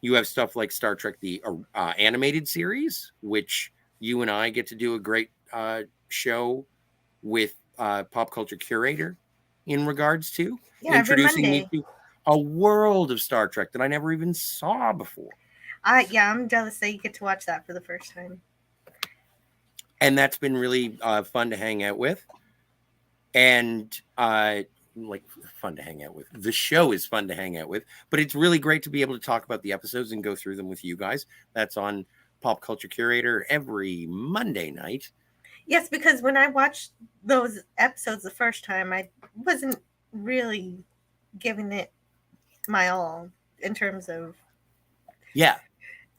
You have stuff like Star Trek, the animated series, which you and I get to do a great show with Pop Culture Curator in regards to, introducing me to a world of Star Trek that I never even saw before. I'm jealous that you get to watch that for the first time. And that's been really fun to hang out with. And fun to hang out with. The show is fun to hang out with, but it's really great to be able to talk about the episodes and go through them with you guys. That's on Pop Culture Curator every Monday night. Yes, because when I watched those episodes the first time, I wasn't really giving it my all in terms of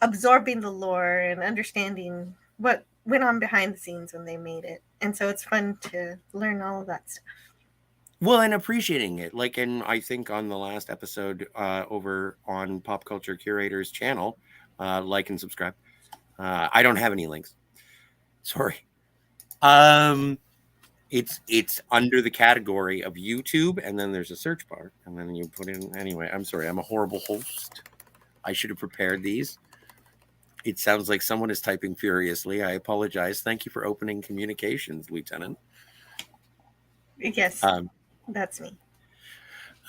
absorbing the lore and understanding what went on behind the scenes when they made it. And so it's fun to learn all of that stuff. Well, and appreciating it. And I think on the last episode over on Pop Culture Curator's channel, like and subscribe. I don't have any links. Sorry. It's under the category of YouTube, and then there's a search bar, and then you put in, anyway, I'm sorry, I'm a horrible host. I should have prepared these. It sounds like someone is typing furiously. I apologize. Thank you for opening communications, Lieutenant. Yes, that's me.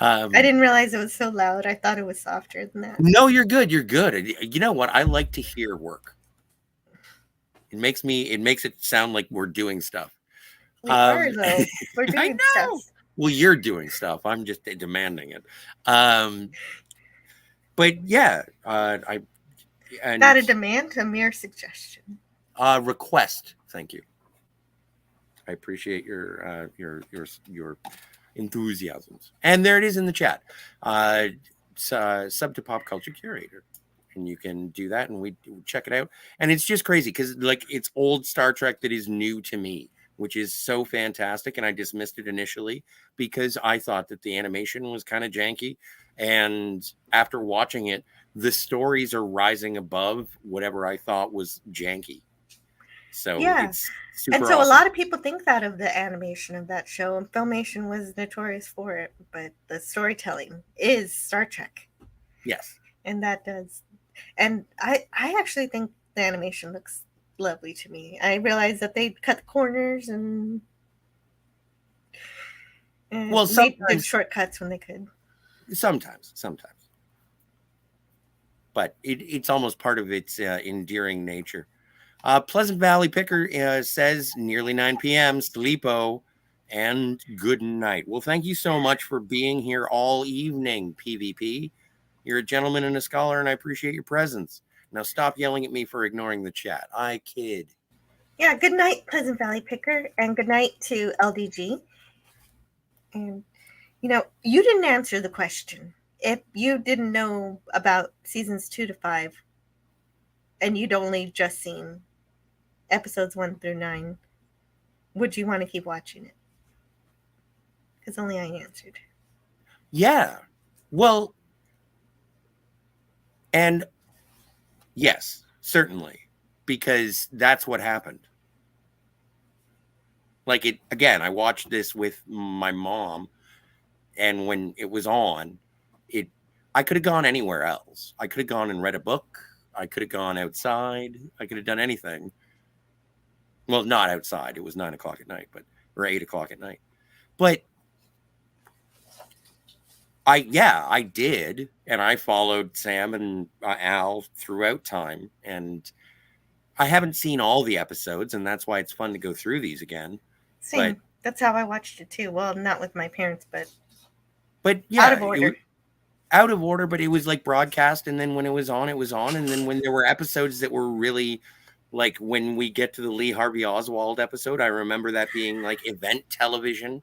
I didn't realize it was so loud. I thought it was softer than that. No, you're good. You're good. You know what? I like to hear work. It makes it sound like we're doing stuff. We are, though. We're doing stuff. Well, you're doing stuff. I'm just demanding it. But yeah, not a demand, a mere suggestion. Request. Thank you. I appreciate your enthusiasms. And there it is in the chat. Sub to Pop Culture Curator. And you can do that, and we check it out. And it's just crazy because it's old Star Trek that is new to me, which is so fantastic. And I dismissed it initially because I thought that the animation was kind of janky. And after watching it, the stories are rising above whatever I thought was janky. So it's super and so awesome. A lot of people think that of the animation of that show, and Filmation was notorious for it. But the storytelling is Star Trek. Yes. And that does. And I actually think the animation looks lovely to me. I realized that they cut the corners and made good shortcuts when they could. Sometimes. But it's almost part of its endearing nature. Pleasant Valley Picker says nearly 9 p.m. Sleepo and good night. Well, thank you so much for being here all evening, PvP. You're a gentleman and a scholar, and I appreciate your presence. Now stop yelling at me for ignoring the chat. I kid. Yeah, good night, Pleasant Valley Picker, and good night to LDG. And, you didn't answer the question. If you didn't know about seasons 2 to 5, and you'd only just seen episodes 1 through 9, would you want to keep watching it? Because only I answered. Yeah. Well, and yes, certainly, because that's what happened. Like it again, I watched this with my mom, and when it was on, I could have gone anywhere else. I could have gone and read a book. I could have gone outside. I could have done anything. Well, not outside. It was 9:00 at night, or 8:00 at night. But I did, and I followed Sam and Al throughout time, and I haven't seen all the episodes, and that's why it's fun to go through these again. Same. That's how I watched it too. Well, not with my parents, but yeah, out of order. Out of order, but it was like broadcast, and then when it was on, and then when there were episodes that were really like when we get to the Lee Harvey Oswald episode, I remember that being like event television.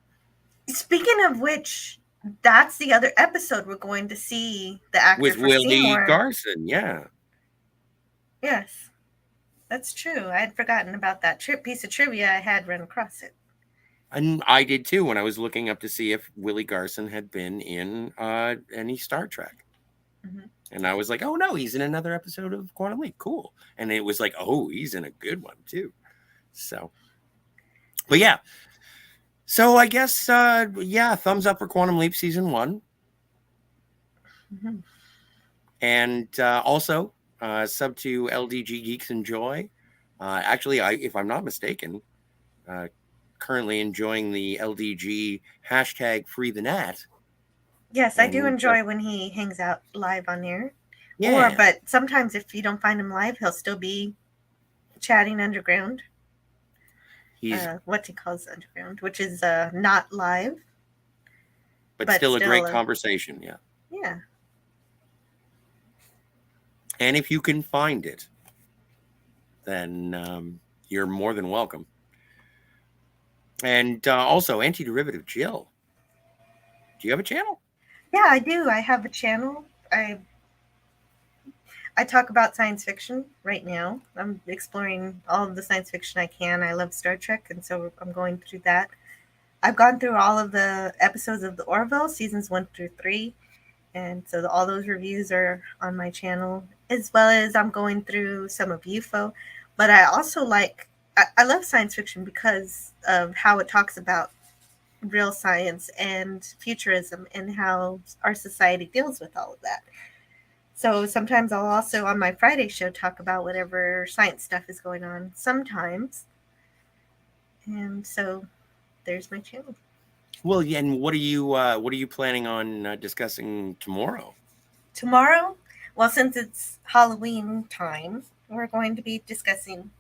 Speaking of which, that's the other episode we're going to see the actor with for Willie Seymour. Garson. Yeah. Yes, that's true. I had forgotten about that piece of trivia. I had run across it. And I did too when I was looking up to see if Willie Garson had been in any Star Trek. Mm-hmm. And I was like, oh no, he's in another episode of Quantum Leap. Cool. And it was like, oh, he's in a good one too. So, but yeah. So I guess, thumbs up for Quantum Leap season 1. Mm-hmm. And also sub to LDG Geeks Enjoy. Actually, if I'm not mistaken, currently enjoying the LDG hashtag Free the Nat. Yes, I do enjoy when he hangs out live on there. Yeah. But sometimes if you don't find him live, he'll still be chatting underground. He's what he calls underground, which is not live. But still a great conversation, yeah. Yeah. And if you can find it, then you're more than welcome. And also, Antiderivative Jill. Do you have a channel? Yeah, I do. I have a channel. I talk about science fiction right now. I'm exploring all of the science fiction I can. I love Star Trek, and so I'm going through that. I've gone through all of the episodes of the Orville, seasons 1 through 3. And so all those reviews are on my channel, as well as I'm going through some of UFO. But I also I love science fiction because of how it talks about real science and futurism and how our society deals with all of that. So sometimes I'll also, on my Friday show, talk about whatever science stuff is going on sometimes. And so there's my channel. Well, yeah, and what are you planning on discussing tomorrow? Tomorrow? Well, since it's Halloween time, we're going to be discussing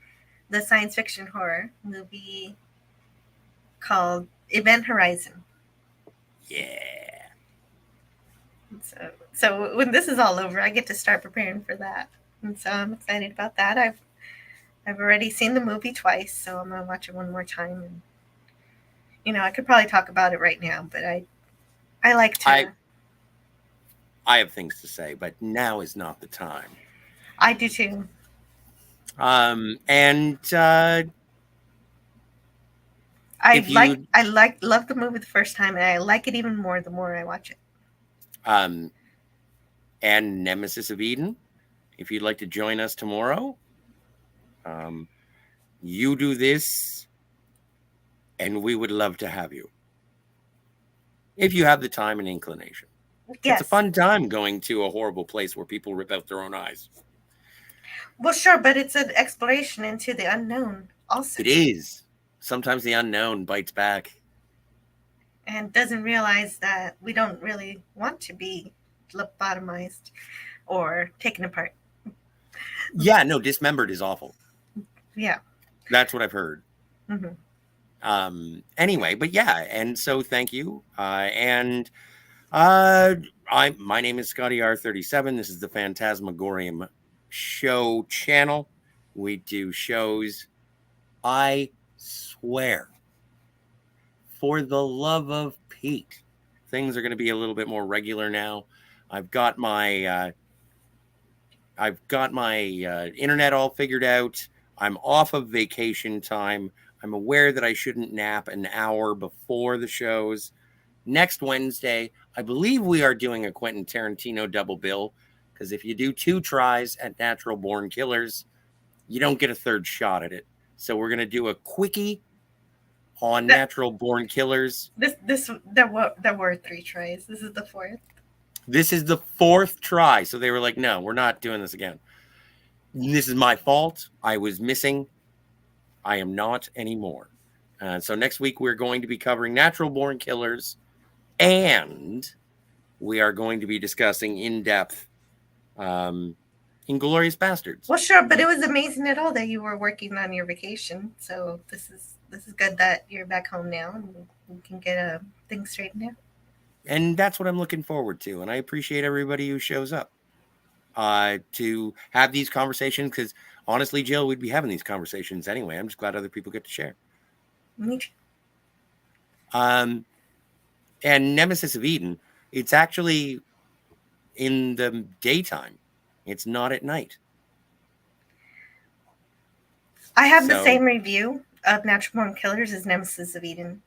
the science fiction horror movie called Event Horizon. Yeah. So when this is all over, I get to start preparing for that. And so I'm excited about that. I've already seen the movie twice, so I'm going to watch it one more time. And, I could probably talk about it right now, but I like to... I have things to say, but now is not the time. I do too. I love the movie the first time, and I like it even more the more I watch it. And Nemesis of Eden, if you'd like to join us tomorrow, you do this, and we would love to have you. If you have the time and inclination. Yes. It's a fun time going to a horrible place where people rip out their own eyes. Well, sure, but it's an exploration into the unknown also. It is. Sometimes the unknown bites back. And doesn't realize that we don't really want to be lobotomized or taken apart. Yeah, no, dismembered is awful. Yeah. That's what I've heard. Mm-hmm. Anyway, but yeah, and so thank you. My name is Scotty R37. This is the Fantasmagorium show channel. We do shows. I swear, for the love of Pete, things are going to be a little bit more regular now. I've got my I've got my internet all figured out. I'm off of vacation time. I'm aware that I shouldn't nap an hour before the shows. Next Wednesday, I believe we are doing a Quentin Tarantino double bill, because if you do 2 tries at Natural Born Killers, you don't get a third shot at it. So we're going to do a quickie on Natural Born Killers. There were 3 tries. This is the 4th. This is the 4th try. So they were like, no, we're not doing this again. This is my fault. I was missing. I am not anymore. So next week, we're going to be covering Natural Born Killers, and we are going to be discussing in depth Inglourious Bastards. Well, sure, but it was amazing at all that you were working on your vacation. So this is good that you're back home now and we can get things straightened out. And that's what I'm looking forward to. And I appreciate everybody who shows up to have these conversations, because honestly, Jill, we'd be having these conversations anyway. I'm just glad other people get to share. Me too. And Nemesis of Eden, it's actually in the daytime. It's not at night. I have the same review of Natural Born Killers as Nemesis of Eden.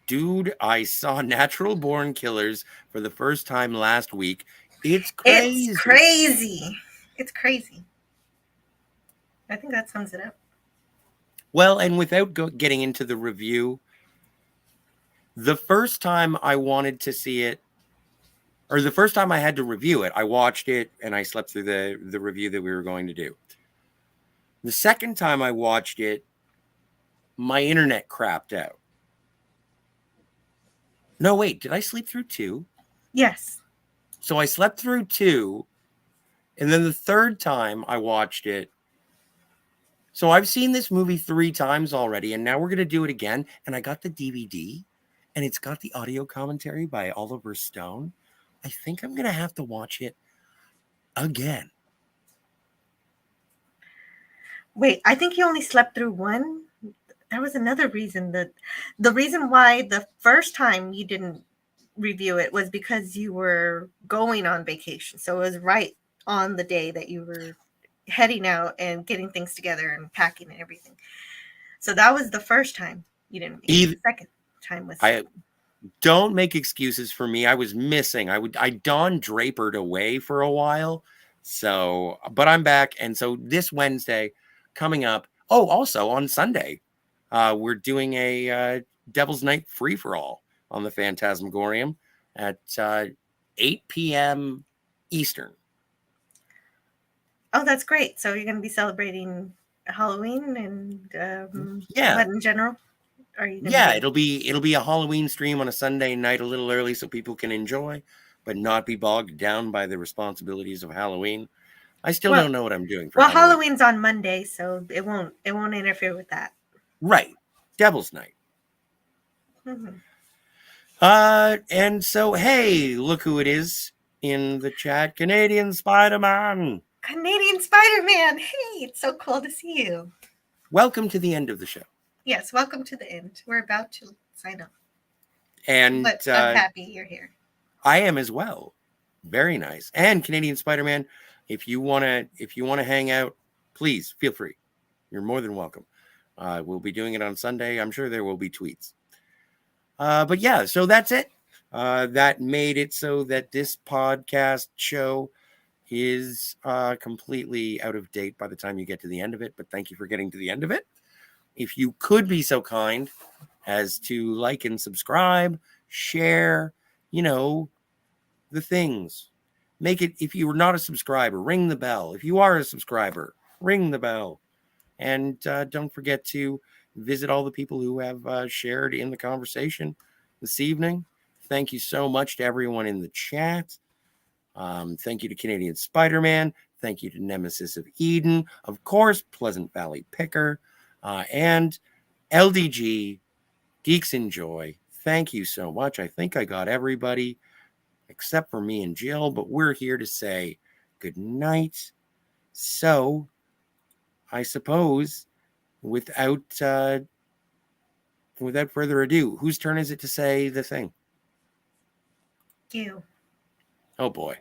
Dude, I saw Natural Born Killers for the first time last week. It's crazy. It's crazy. It's crazy. I think that sums it up. Well, and without getting into the review, the first time I wanted to see it, or the first time I had to review it, I watched it and I slept through the review that we were going to do. The second time I watched it, my internet crapped out. No, wait, did I sleep through 2? Yes. So I slept through 2, and then the third time I watched it. So I've seen this movie 3 times already, and now we're going to do it again. And I got the DVD, and it's got the audio commentary by Oliver Stone. I think I'm going to have to watch it again. Wait, I think you only slept through 1. There was another reason. The reason why the first time you didn't review it was because you were going on vacation. So it was right on the day that you were heading out and getting things together and packing and everything. So that was the first time you didn't review it. The second time was... Don't make excuses for me. I was missing. I Don Drapered away for a while. So, but I'm back. And so this Wednesday coming up. Oh, also on Sunday, we're doing a Devil's Night free-for-all on the Fantasmagorium at 8 p.m. Eastern. Oh, that's great. So you're going to be celebrating Halloween and what in general? Are you it'll be a Halloween stream on a Sunday night a little early so people can enjoy, but not be bogged down by the responsibilities of Halloween. I still don't know what I'm doing for Halloween. Halloween's on Monday, so it won't interfere with that. Right. Devil's Night. Mm-hmm. And so, hey, look who it is in the chat. Canadian Spider-Man. Canadian Spider-Man. Hey, it's so cool to see you. Welcome to the end of the show. Yes, welcome to the end. We're about to sign up. And but I'm happy you're here. I am as well. Very nice. And Canadian Spider-Man, if you wanna hang out, please feel free. You're more than welcome. We'll be doing it on Sunday. I'm sure there will be tweets. But yeah, so that's it. That made it so that this podcast show is completely out of date by the time you get to the end of it. But thank you for getting to the end of it. If you could be so kind as to like and subscribe, share, the things. Make it, if you were not a subscriber, ring the bell. If you are a subscriber, ring the bell. And don't forget to visit all the people who have shared in the conversation this evening. Thank you so much to everyone in the chat. Thank you to Canadian Spider-Man. Thank you to Nemesis of Eden. Of course, Pleasant Valley Picker. And LDG, Geeks Enjoy. Thank you so much. I think I got everybody except for me and Jill, but we're here to say good night. So, I suppose, without further ado, whose turn is it to say the thing? You. Oh boy.